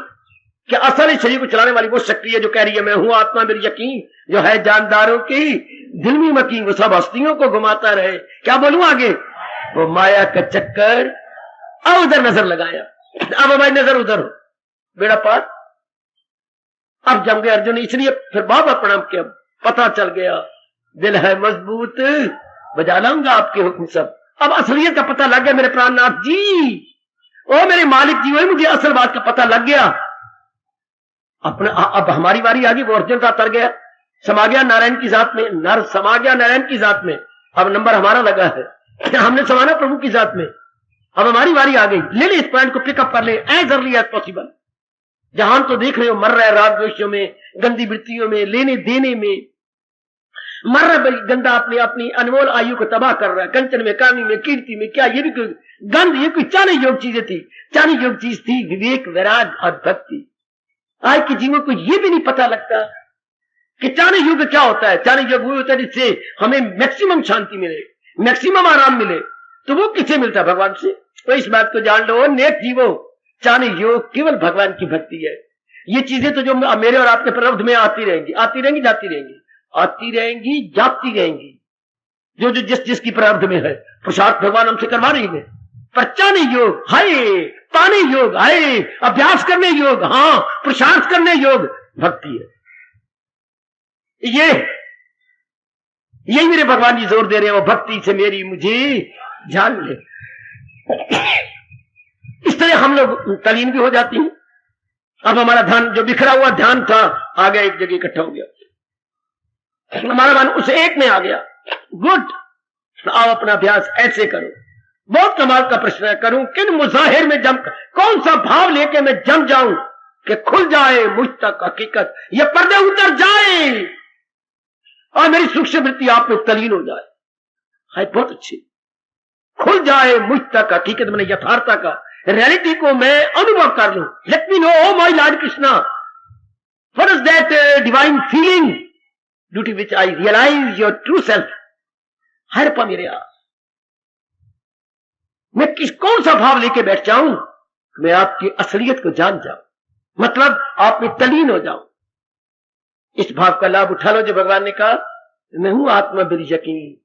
कि असल इस शरीर को चलाने वाली वो शक्ति है जो कह रही है मैं हूं आत्मा मेरी यकीन, जो है जानदारों की दिल में मकीन, वो सब हस्तियों को घुमाता रहे। क्या बोलूं आगे? वो माया का चक्कर। अब उधर नजर लगाया, अब हमारी नजर उधर हो, बेड़ा पार। अब जम गए अर्जुन, इसलिए फिर बाबा प्रणाम किया। पता चल गया दिल है मजबूत, बजा लाऊंगा आपके हुक्म सब। अब असलियत का पता लग गया मेरे प्राणनाथ जी, ओ मेरे मालिक जी, वही मुझे असल बात का पता लग गया। अपना अब हमारी बारी आ गई। वो अर्जुन का तर गया, समा गया नारायण की जात में, नर समा गया नारायण की जात में। अब नंबर हमारा लगा है, हमने समाना प्रभु की जात में। अब हमारी बारी आ गई। ले ले इस पॉइंट को पिकअप कर ले एज अर्ली एज पॉसिबल। जहां तो देख रहे हो मर रहा है राग द्वेषों में, गंदी वृत्तियों में, लेने देने में मर रहा है। गंदा अपनी अपनी अनमोल आयु को तबाह कर रहा है। कंचन में, कामी में, कीर्ति में, क्या ये भी कोई गंध, ये कोई चाने योग चीजें थी। चाने योग चीज थी विवेक, वैराग और भक्ति। आज के जीवों को ये भी नहीं पता लगता कि चाने योग क्या होता है। चाने योग वो होता है जिससे हमें मैक्सिमम शांति मिले, मैक्सिमम आराम मिले। तो वो किससे मिलता है? भगवान से। तो इस बात को जान लो नेक जीवो, चाने योग केवल भगवान की भक्ति है। ये चीजें तो जो मेरे और आपके प्रारब्ध में आती रहेंगी, आती रहेंगी, जाती रहेंगी। आती रहेंगी, जाती रहेंगी, जो जो जिस जिसकी प्रारब्ध में है। पुरुषार्थ भगवान हमसे करवा रही है। प्रचाने योग हाय, पाने योग हाय, अभ्यास करने योग, हाँ, पुरुषार्थ करने योग भक्ति है। यही मेरे भगवान जी जोर दे रहे हैं, वो भक्ति से मेरी मुझे जान ले। इस तरह हम लोग तलीन भी हो जाती हैं। अब हमारा ध्यान जो बिखरा हुआ ध्यान था आ गया, एक जगह इकट्ठा हो गया, हमारा ध्यान उस एक में आ गया। गुड, आओ अपना अभ्यास ऐसे करो। बहुत कमाल का प्रश्न है, करूं किन मुजाहिर में जम, कौन सा भाव लेके मैं जम जाऊं कि खुल जाए मुझ तक हकीकत, ये पर्दे उतर जाए और मेरी सूक्ष्म वृत्ति आप में तलीन हो जाए। हाय बहुत अच्छी, खुल जाए मुझ तक हकीकत, मैंने यथार्थता का, रियलिटी को मैं अनुभव कर लूं। Let me know O my lord Krishna, what is that divine feeling due to which I realise your true self. हर पा मेरे आप, मैं कौन सा भाव लेके बैठ जाऊं, मैं आपकी असलियत को जान जाऊं, मतलब आप में तलीन हो जाऊं। इस भाव का लाभ उठा लो जो भगवान ने कहा, मैं हूं आत्मा बिल यकीनी,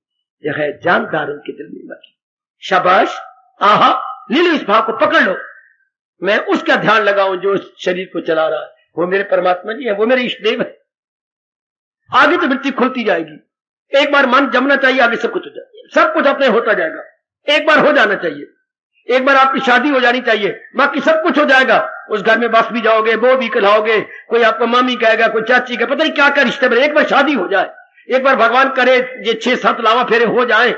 यह है जानदार उनके दिल में बाकी। शाबाश, आहा, ले लो इस भाव को, पकड़ लो। मैं उसका ध्यान लगाऊं जो शरीर को चला रहा है, वो मेरे परमात्मा जी है, वो मेरे इष्ट देव है। आगे तो वृत्ति खुलती जाएगी। एक बार मन जमना चाहिए, आगे सब कुछ हो जाएगा, सब कुछ अपने होता जाएगा। एक बार हो जाना चाहिए, एक बार आपकी शादी हो जानी चाहिए, बाकी सब कुछ हो जाएगा। उस घर में बस भी जाओगे, वो भी कहलाओगे, कोई आपको मामी कहेगा, कोई चाची का, पता नहीं क्या क्या रिश्ते बने। एक बार शादी हो जाए, एक बार भगवान करे ये 6-7 लावा फेरे हो जाए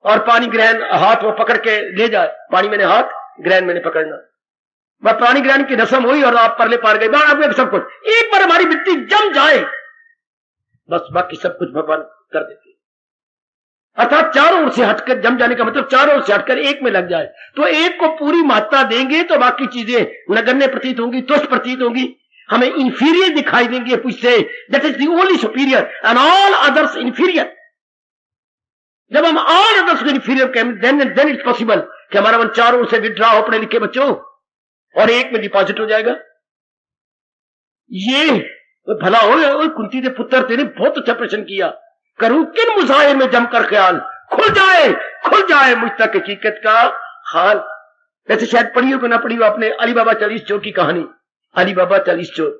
और पानी ग्रहण हाथ में पकड़ के ले जाए। पानी मैंने हाथ, ग्रहण मैंने पकड़ना, बस पानी ग्रहण की रस्म हुई और आप परले पार गए, आपने सब कुछ। एक बार हमारी वृत्ति जम जाए, बस बाकी सब कुछ भगवान कर देते। अर्थात चारों ओर से हटकर जम जाने का मतलब चारों ओर से हटकर एक में लग जाए, तो एक को पूरी महत्ता देंगे तो बाकी चीजें नगण्य प्रतीत होंगी, तुच्छ प्रतीत होंगी, हमें इंफीरियर दिखाई देंगे। पूछते that is the only superior and all others inferior. जब हम ऑल अदर्स को इंफीरियर कहें, देन इट्स पॉसिबल कि हमारा मन चारों ओर से विड्रॉ हो, पढ़े लिखे बच्चों, और एक में डिपॉजिट हो जाएगा। ये भला हो कुंती के पुत्र, तेने बहुत अच्छा प्रश्न किया। करूं किन मुजाहिर में जमकर ख्याल, खुल जाए मुझ तक हकीकत का हाल। वैसे शायद पढ़ी हो कि ना पढ़ी हो आपने अली बाबा 40 चोर की कहानी, अली बाबा 40 चोर।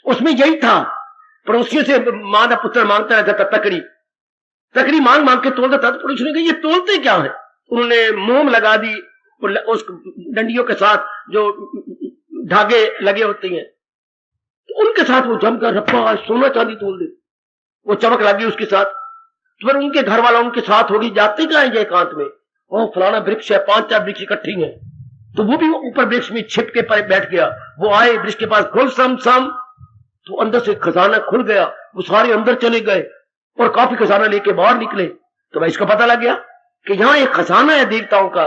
उसमें यही था, पड़ोसियों से मां का पुत्र मांगता रहता था तकड़ी मांग के तोलता था। तो पड़ोसियों ने कहा ये तोलते क्या है? उन्होंने मोम लगा दी उस डंडियों के साथ जो धागे लगे होते हैं, तो उनके साथ वो जमकर रप्पा सोना चांदी तोल दे, वो चमक लगी उसके साथ। तो फिर उनके घर वाला उनके साथ होगी, जाते कहां हैं एकांत में, वो फलाना वृक्ष है, 5-4 वृक्ष इकट्ठी हैं, तो वो भी ऊपर वृक्ष में छिप के पर बैठ गया। वो आए वृक्ष के पास, खुल सम, तो अंदर से खजाना खुल गया, वो सारे अंदर चले गए और काफी खजाना लेके बाहर निकले। तो भाई इसका पता लग गया कि यहाँ एक खजाना है देवताओं का,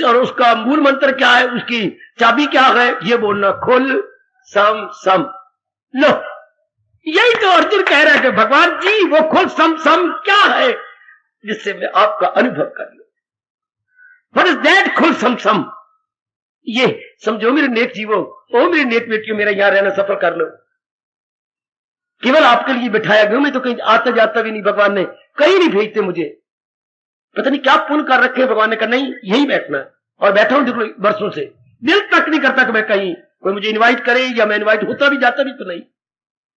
और उसका मूल मंत्र क्या है, उसकी चाबी क्या है, ये बोलना खुल सम। लो, यही तो अर्जुन कह रहा है कि भगवान जी वो खुल सम क्या है जिससे मैं आपका अनुभव कर लूं। व्हाट इज दैट खुल सम? ये समझो मेरे नेक जीवो, ओ मेरे नेक बेटियों, मेरा यहां रहना सफल कर लो। केवल आपके लिए बिठाया गया, मैं तो कहीं आता जाता भी नहीं, भगवान ने कहीं नहीं भेजते मुझे, पता नहीं क्या पुण्य कर रखे भगवान ने। कहा नहीं, यही बैठना है, और बैठा हूं देखो वर्षों से, दिल तक नहीं करता कि मैं कहीं कोई मुझे इनवाइट करे, या मैं इनवाइट होता भी जाता भी तो नहीं,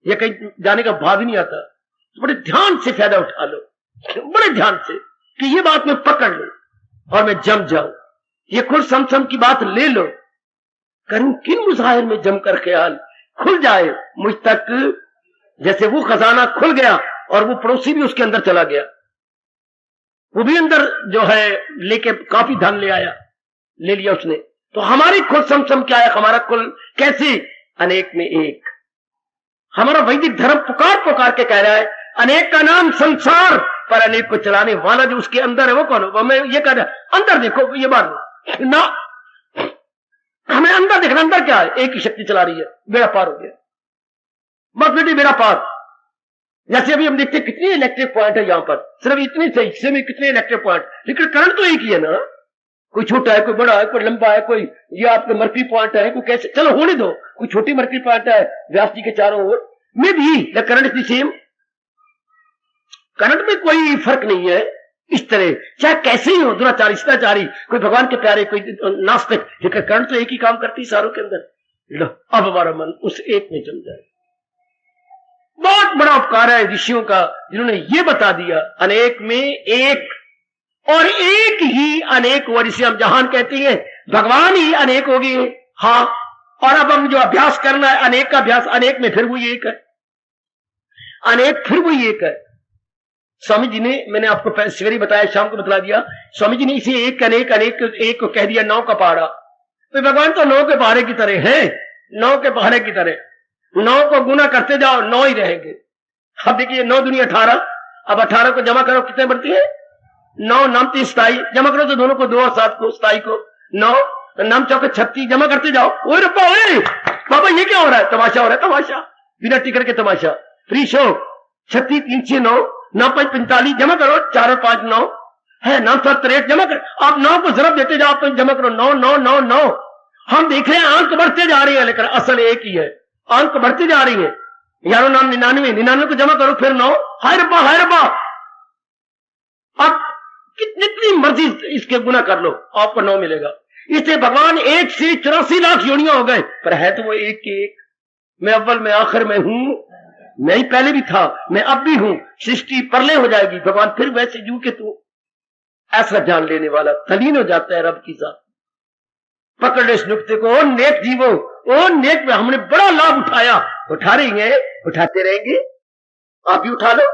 या कहीं जाने का भाव ही नहीं आता। तो बड़े ध्यान से फायदा उठा लो, बड़े ध्यान से, कि ये बात मैं पकड़ लो और मैं जम जाऊं। ये खुद सम की बात ले लो। करूं किन मुजाहिर में जमकर ख्याल, खुल जाए मुझ तक, जैसे वो खजाना खुल गया और वो पड़ोसी भी उसके अंदर चला गया, वो भी अंदर जो है लेके काफी धन ले लिया उसने। तो हमारी खुल सम क्या है, हमारा खुल कैसे, अनेक में एक। हमारा वैदिक धर्म पुकार के कह रहा है अनेक का नाम संसार, पर अनेक को चलाने वाला जो उसके अंदर है वो कौन है? मैं ये कह रहा अंदर देखो, ये बात ना, हमें अंदर देखना, अंदर क्या है, एक ही शक्ति चला रही है, बेड़ा पार हो गया, बस बेटी बेड़ा पार। जैसे अभी हम देखते कितने इलेक्ट्रिक पॉइंट है यहां पर, सिर्फ इतने से हिस्से में कितने इलेक्ट्रिक पॉइंट, लेकिन करंट तो एक ही है ना, कोई छोटा है, कोई बड़ा है, कोई लंबा है, कोई ये आपके मर्करी पॉइंट है, कोई कैसे, चलो होने दो, कोई छोटी मर्करी पॉइंट है व्यास जी के चारों ओर, में भी the current is the same, current में कोई फर्क नहीं है। इस तरह चाहे कैसे ही हो, दुराचारी सदाचारी, कोई भगवान के प्यारे, कोई नास्तिक, लेकिन करंट तो एक ही काम करती है सारों के अंदर। लो अब हमारा मन उस एक में चल जाए। बहुत बड़ा उपकार है ऋषियों का, जिन्होंने ये बता दिया अनेक में एक, और एक ही अनेक हुआ, जिसे हम जहान कहते हैं, भगवान ही अनेक हो गए। हाँ, और अब हम जो अभ्यास करना है अनेक का अभ्यास, अनेक में फिर वही एक है, अनेक फिर वही एक है। स्वामी जी ने, मैंने आपको सवेरे बताया, शाम को बतला दिया, स्वामी जी ने इसे एक अनेक अनेक एक को कह दिया 9 का पहाड़ा। तो भगवान तो 9 के पहाड़े की तरह है, 9 के पहाड़े की तरह, 9 को गुना करते जाओ 9 ही रहेंगे। अब देखिए 9 दूनी 18, अब 18 को जमा करो कितने बढ़ती है, 9 नाम 30 27, जमा करो तो दोनों को 2 और 7 को 27 को 9 नाम चौके 36, जमा करते जाओ। ओए रब्बा, ओए बाबा ये क्या हो रहा है, तमाशा हो रहा है, तमाशा, बिना टिकट के तमाशा, फ्री शो। 36 3 6 9, 9 5 45, जमा करो, 4 और 5 9 है, 9 7 63, जमा कर, आप 9 को जरब देते जाओ, आप जमा करो 9 9 9 9। हम देख रहे हैं अंक बढ़ते जा रही है, लेकिन असल एक ही है, अंक बढ़ती जा रही है। यारों नाम 99, 99 को जमा करो फिर 9, हाय रब्बा हाय रब्बा। आप जितनी मर्जी इसके गुना कर लो, आपको 9 मिलेगा। इसलिए भगवान 1 से 84 लाख योनियां हो गए, पर है तो वो एक के एक। मैं अव्वल में आखिर में हूं, मैं ही पहले भी था, मैं अब भी हूं, सृष्टि परले हो जाएगी, भगवान फिर वैसे जू के तू। ऐसा जान लेने वाला तलीन हो जाता है रब की साथ। पकड़ ले इस नुक्ते को, नेक जीवो, ओ नेक में हमने बड़ा लाभ उठाया, उठा रही है, उठाते रहेंगे, आप भी उठा लो।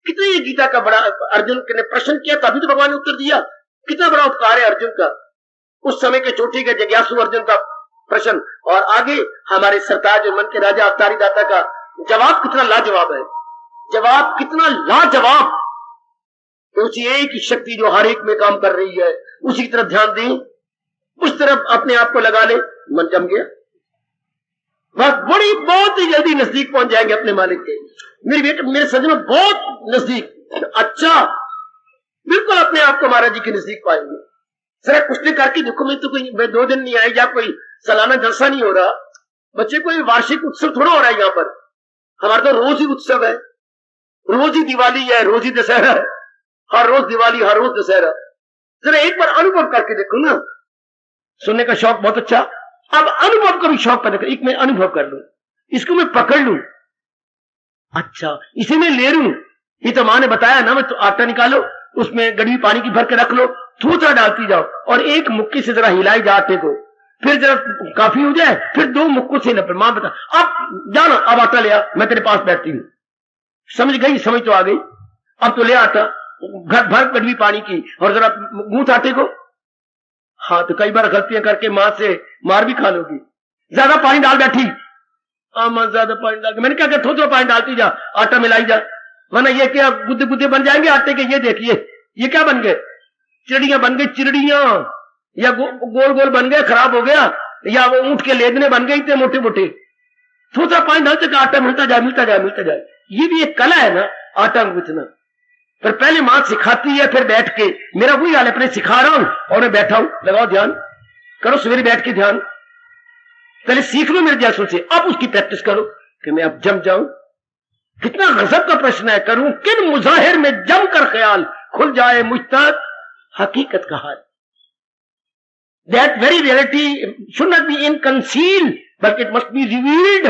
कितने ये गीता का बड़ा, अर्जुन ने प्रश्न किया तभी तो भगवान ने उत्तर दिया। कितना बड़ा उपकार है अर्जुन का, उस समय के चोटी के जिज्ञासु अर्जुन का प्रश्न, और आगे हमारे सरताज और मन के राजा अवतारी दाता का जवाब कितना लाजवाब है, जवाब कितना लाजवाब। उसी एक ही शक्ति जो हर एक में काम कर रही है, उसी की तरफ ध्यान दें, उस तरफ अपने आप को लगा ले, मन जम गया, बस बड़ी बहुत ही जल्दी नजदीक पहुंच जाएंगे अपने मालिक के। मेरे बेटे, मेरे सज्जनों, बहुत नजदीक, अच्छा बिल्कुल अपने आप को महाराज जी के नजदीक पाएंगे। जरा कुछ नहीं करके देखो, मैं तो कोई 2 दिन नहीं आई, या कोई सालाना जलसा नहीं हो रहा, बच्चे कोई वार्षिक उत्सव थोड़ा हो रहा है यहाँ पर। हमारा तो रोज ही उत्सव है, रोज ही दिवाली है, रोज ही दशहरा है, हर रोज दिवाली, हर रोज दशहरा। जरा एक बार अनुभव करके देखो ना, सुनने का शौक बहुत अच्छा, अब अनुभव का भी शौक पैदा कर, एक मैं अनुभव कर लूं, इसको मैं पकड़ लूं, अच्छा इसे मैं ले लूं। ये तो मां ने बताया ना, मैं तो आटा निकालो, उसमें गड़वी पानी की भर के रख लो, थोड़ा डालती जाओ, और एक मुक्की से जरा हिलाई जाओ आटे को, फिर जरा काफी हो जाए, फिर 2 मुक्कों से लपेट। मां बता, अब जाना, अब आटा ले आ, मैं तेरे पास बैठती हूं। समझ गई, समझ तो आ गई, अब तो ले आटा, घर भर गड़वी पानी की, और जरा गूंथ आटे को। हाँ, तो कई बार गलतियां करके मां से मार भी खा लोगी, ज्यादा पानी डाल बैठी। मां ज्यादा पानी डाल, मैंने क्या, थोड़ा पानी डालती जा, आटा मिलाई जा, वरना ये क्या गुद्दे गुद्दे बन जाएंगे आटे के। ये देखिए ये क्या बन गए, चिड़ियां बन गई, चिड़ियां, या गोल गोल बन गए, खराब हो गया, या वो ऊंट के लेदने बन गए थे मोटे मोटे। थोड़ा पानी डालते का आटा मिलता जाए, मिलता जाए, मिलता जाए। ये भी एक कला है ना, आटा गूंथना। पर पहले मां सिखाती है, फिर बैठ के, मेरा वही हाल है, अपने सिखा रहा हूं और मैं बैठा हूं, लगाओ ध्यान करो, सवेरे बैठ के ध्यान, पहले सीख लो मेरे जैसों से, अब उसकी प्रैक्टिस करो कि मैं अब जम जाऊं। कितना गजब का प्रश्न है, करूं किन मुजाहिर में जम कर ख्याल, खुल जाए मुझ तक हकीकत का हाल। That very reality should not be inconcealed, बल्कि इट मस्ट बी रिवील्ड।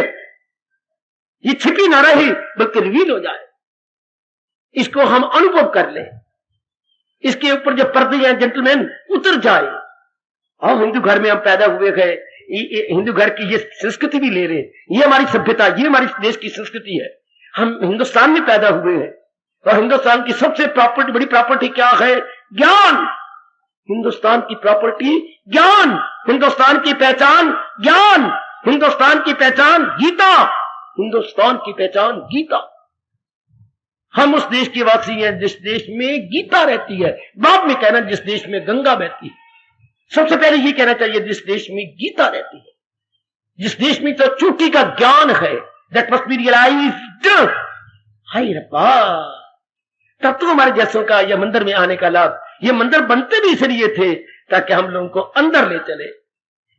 ये छिपी ना रहे, बल्कि रिवील हो जाए, इसको हम अनुभव कर लें, इसके ऊपर जो पर्दे हैं जेंटलमैन उतर जाए। और हिंदू घर में हम पैदा हुए हैं, हिंदू घर की ये संस्कृति भी ले रहे हैं, ये हमारी सभ्यता, ये हमारे देश की संस्कृति है। हम हिंदुस्तान में पैदा हुए हैं, और हिंदुस्तान की सबसे बड़ी प्रॉपर्टी क्या है, ज्ञान। हिंदुस्तान की प्रॉपर्टी ज्ञान, हिंदुस्तान की पहचान ज्ञान, हिंदुस्तान की पहचान गीता, हिंदुस्तान की पहचान गीता। हम उस देश के वासी हैं जिस देश में गीता रहती है। बाद में कहना जिस देश में गंगा बहती है, सबसे पहले ये कहना चाहिए जिस देश में गीता रहती है, जिस देश में तो चोटी का ज्ञान है, दैट मस्ट बी रियलाइज्ड। हाय रब्बा, तब तो हमारे जैसों का यह मंदिर में आने का लाभ। ये मंदिर बनते भी इसलिए थे ताकि हम लोगों को अंदर ले चले,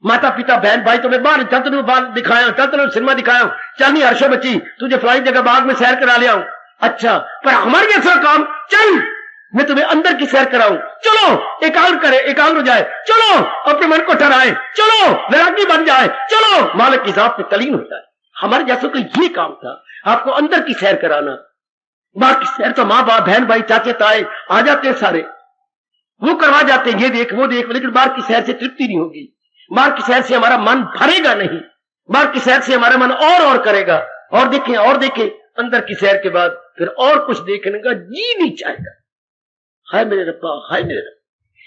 माता पिता बहन भाई तुम्हें बाहर चल बाल दिखाया, चल सिनेमा दिखाया, चल नहीं हर्षो बच्ची तुझे फलाई जगह बाग में सैर करा ले आऊं। अच्छा, पर हमारे ऐसा काम, चल मैं तुम्हें अंदर की सैर कराऊं, चलो एकाग्र करे, एकाग्र हो जाए, चलो अपने मन को ठहराए, चलो वैरागी बन जाए, चलो मालिक की जात पे तलीन हो जाए। हमारे जैसों का ये काम था, आपको अंदर की सैर कराना। बाहर की सैर तो माँ बाप बहन भाई चाचे ताए आ जाते हैं सारे, वो करवा जाते हैं, ये देख वो देख, लेकिन बाहर की सैर से तृप्ति नहीं होगी, बाहर की सैर से हमारा मन भरेगा नहीं, बाहर की सैर से हमारा मन और करेगा, और देखें अंदर की सैर के बाद फिर और कुछ देखने का जी नहीं चाहेगा। हाय मेरे रब्बा, हाय मेरे रब्बा,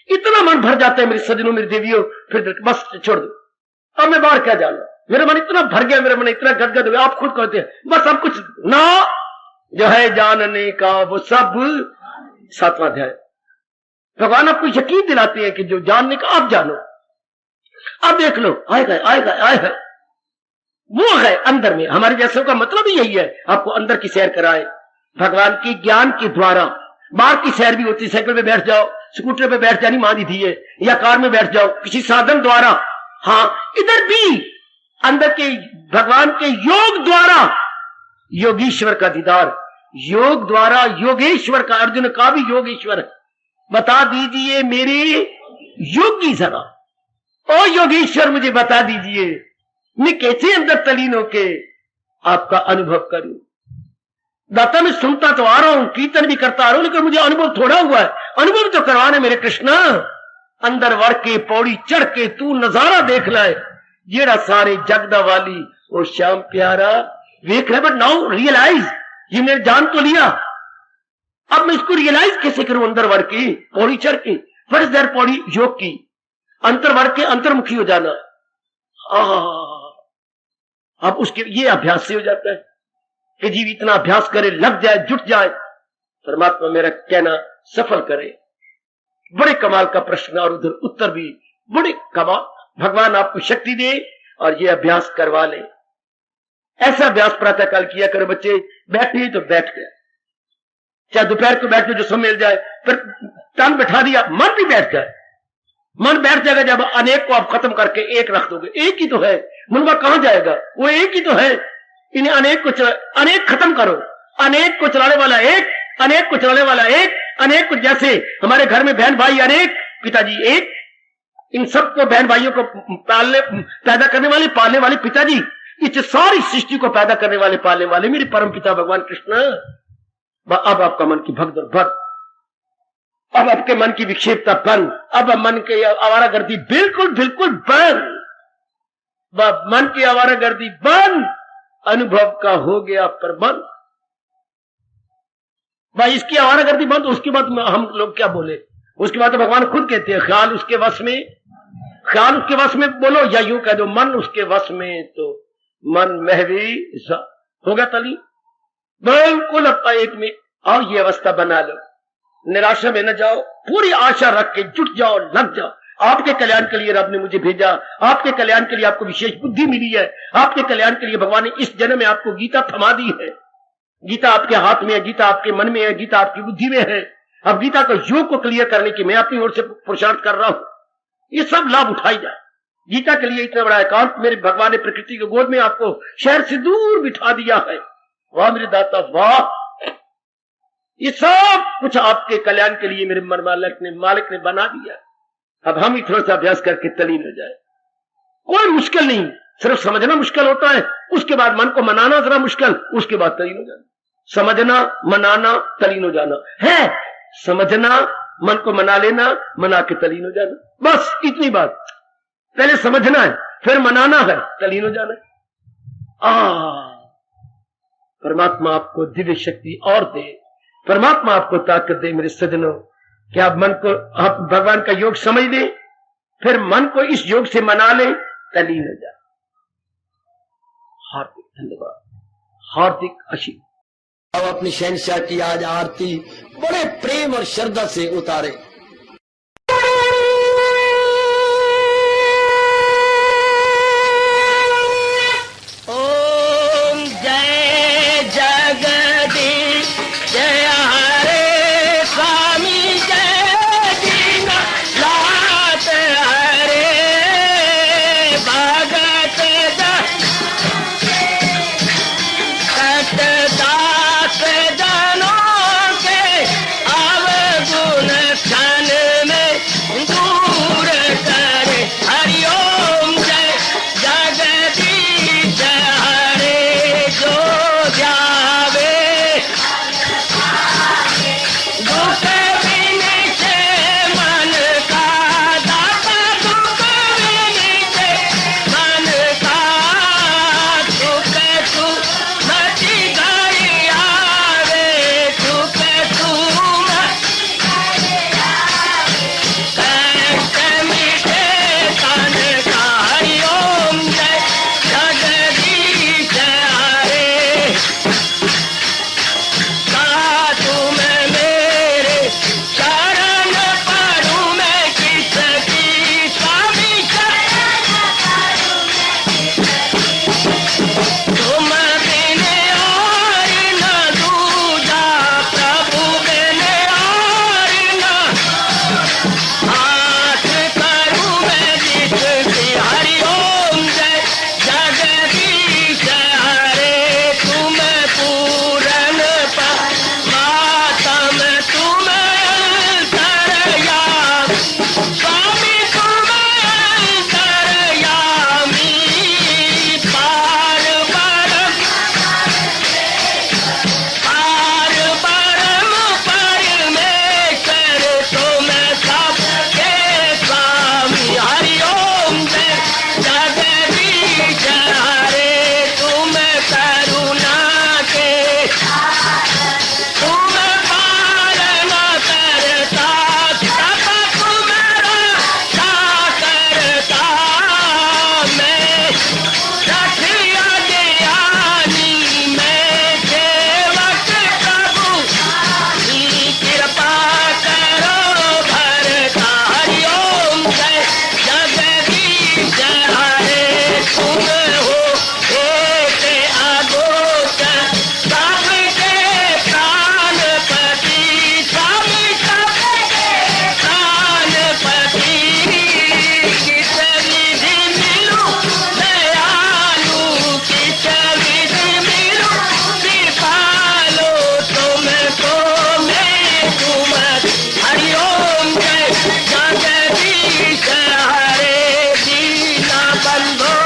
इतना मन भर जाता है मेरे सजनों मेरी देवियों, फिर बस छोड़ दो, अब मैं बाहर क्या जाना, मेरा मन इतना भर गया, मेरा मन इतना गदगद हो गया, आप खुद कहते हैं बस अब कुछ ना, जो है जानने का वो सब 7वां अध्याय। भगवान आपको यकीन दिलाते हैं कि जो जानने का आप जानो, अब देख लो आएगा वो है अंदर में। हमारे जैसों का मतलब ही यही है, आपको अंदर की सैर कराए भगवान के ज्ञान के द्वारा। बाहर की सैर भी होती है, साइकिल पे बैठ जाओ, स्कूटर पे बैठ जानी मान दी है, या कार में बैठ जाओ किसी साधन द्वारा। हाँ, इधर भी अंदर के भगवान के योग द्वारा योगीश्वर का दीदार, योग द्वारा योगेश्वर का, अर्जुन का भी योगेश्वर है। बता दीजिए मेरे योगी जरा, ओ योगेश्वर मुझे बता दीजिए मैं कैसे अंदर तलीन होके आपका अनुभव करूं। दाता मैं सुनता तो आ रहा हूं, कीर्तन भी करता आ रहा हूं, लेकिन मुझे अनुभव थोड़ा हुआ है, अनुभव तो करवाने मेरे कृष्णा। अंदर वर के पौड़ी चढ़ के तू नजारा देख लाए, जेड़ा सारे जगदा वाली ओ श्याम प्यारा देख रहे। बट नाउ रियलाइज, ये मैंने जान तो लिया, अब मैं इसको रियलाइज कैसे करूं। अंदर वर की पौड़ी चढ़ के, व्हाट इज दैट पौड़ी, योग की, अंतर वर्ग के अंतर्मुखी हो जाना। अब उसके ये अभ्यास से हो जाता है कि जीव इतना अभ्यास करे, लग जाए, जुट जाए, परमात्मा मेरा कहना सफल करे। बड़े कमाल का प्रश्न और उधर उत्तर भी बड़े कमाल। भगवान आपको शक्ति दे और ये अभ्यास करवा ले। ऐसा अभ्यास प्रातःकाल किया करो बच्चे, बैठे तो बैठ गए, चाहे दोपहर को बैठे जो समय मिल जाए, फिर तन बैठा दिया, मन भी बैठ जाए। मन बैठ जाएगा जब अनेक को आप खत्म करके एक रख दोगे। एक ही तो है, मुनवा कहां जाएगा, वो एक ही तो है। इन्हें अनेक को अनेक खत्म करो, अनेक को चलाने वाला एक, अनेक को चलाने वाला एक, अनेक को, जैसे हमारे घर में बहन भाई अनेक, पिताजी एक, इन सबको बहन भाइयों को पालने पैदा करने वाले, पालने वाले पिताजी, इस सारी सृष्टि को पैदा करने वाले, पालने वाले मेरे परम पिता भगवान कृष्ण। अब आपका मन की भगदड़ भर, अब आपके मन की विक्षेपता बंद, अब मन की आवारागर्दी बिल्कुल बिल्कुल बंद, मन की आवारागर्दी बंद, अनुभव का हो गया प्रबंध। भाई इसकी आवारागर्दी बंद, उसके बाद हम लोग क्या बोले। उसके बाद तो भगवान खुद कहते हैं ख्याल उसके वश में, ख्याल उसके वश में बोलो, या यूं कह दो मन उसके वश में, तो मन महवी होगा तली बिल्कुल। अब एक में और ये अवस्था बना लो, निराशा में न जाओ, पूरी आशा रख के जुट जाओ, लग जाओ। आपके कल्याण के लिए रब ने मुझे भेजा, आपके कल्याण के लिए आपको विशेष बुद्धि मिली है, आपके कल्याण के लिए भगवान ने इस जन्म में आपको गीता थमा दी है। गीता आपके हाथ में है, गीता आपके मन में है, गीता आपकी बुद्धि में है। अब गीता का योग को क्लियर करने की मैं अपनी ओर से पुरुषार्थ कर रहा हूं, ये सब लाभ उठाई जाए। गीता के लिए इतना बड़ा एकांत मेरे भगवान ने प्रकृति के गोद में आपको शहर से दूर बिठा दिया है। वाह मेरे दाता वाह, ये सब कुछ आपके कल्याण के लिए मेरे मालिक ने बना दिया। अब हम ही थोड़ा सा अभ्यास करके तलीन हो जाए। कोई मुश्किल नहीं, सिर्फ समझना मुश्किल होता है, उसके बाद मन को मनाना जरा मुश्किल, उसके बाद तलीन हो जाना। समझना, मनाना, तलीन हो जाना है। समझना, मन को मना लेना, मना के तलीन हो जाना, बस इतनी बात। पहले समझना है, फिर मनाना है, तलीन हो जाना है। परमात्मा आपको दिव्य शक्ति और दे, परमात्मा आपको ताकत दे मेरे सज्जनों, कि आप मन को, आप भगवान का योग समझ लें, फिर मन को इस योग से मना लें, तलीन हो जाए। हार्दिक धन्यवाद, हार्दिक आशीर्वाद। अब अपनी शहंशाह की आज आरती बड़े प्रेम और श्रद्धा से उतारे। ओम जय जगदीश जय हरे स्वामी जय दीनानाथ हरे स्वामी तुम अंतर्यामी पार परम परमेश्वर तुम सबके स्वामी हरि ओम जय जगदीश हरे तुम करुणा के तुम पालन करता सब तुम्हारा करता मैं रखिया ज्ञानी मैं सेवक प्रभु की कृपा करो भरता हरि ओम जय जगदीश हरे तुम हो एक अगोचर सबके प्राणपति सबके प्राणपति किस विधि मिलूं दयालु किस विधि मिलूं कृपालो तुमको मैं तुम हरि ओम जय जगदीश हरे दीना बंधो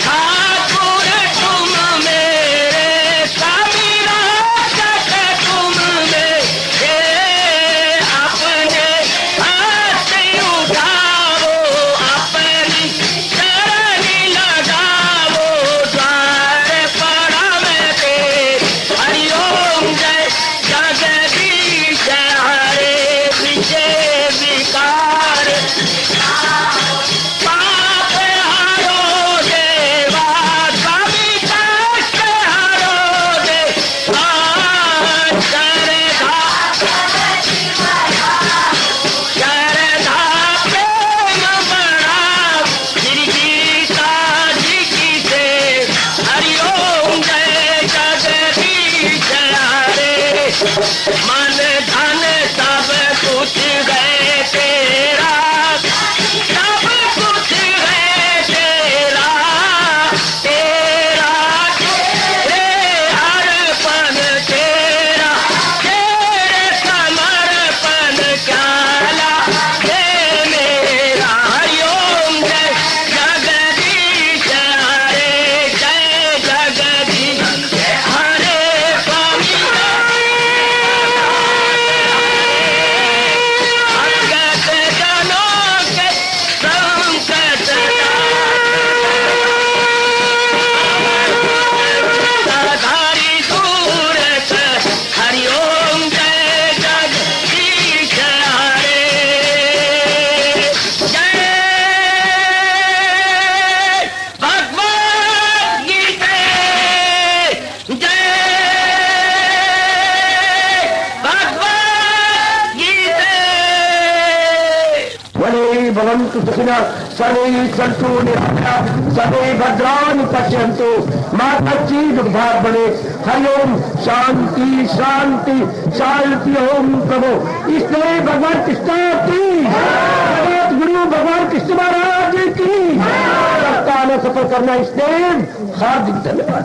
ठाकुर तुम मेरे स्वामी रक्षक तुम मेरे अपने हाथ उठाओ अपनी चरणी लगाओ द्वार पड़ा मैं तेरे हरि ओम जय जगदीश हरे विजय विकार पाप हरो देवा स्वामी कष्ट हरो देवा शरधा प्रेम बड़ा श्री गीता जी की से हरि ओम जय जगदीश हरे मन धन सब कुछ है तेरा सब कुछ है तेरा तेरा तेरे अर्पण तेरा तेरे समर्पण क्या लागे मेरा हरि ओम जय जगदीश हरे जय जगदीश हरे स्वामी भगत जनों के संकट साधारी सूरत हरि ओम जय जगदीश हरे जय भगवद गीता जय भगवद गीता वने भवन्तु सुखिनः सर्वे सन्तु निरामयाः सर्वे भद्राणि पश्यन्तु मा कश्चित् दुर्भाग् भवेत् हरि ओम शांति शांति शांति ओम प्रभु इसलिए भगवान कृष्ण की जगत गुरु भगवान कृष्ण महाराज की सप्ताह में सफल करना इसलिए हार्दिक धन्यवाद।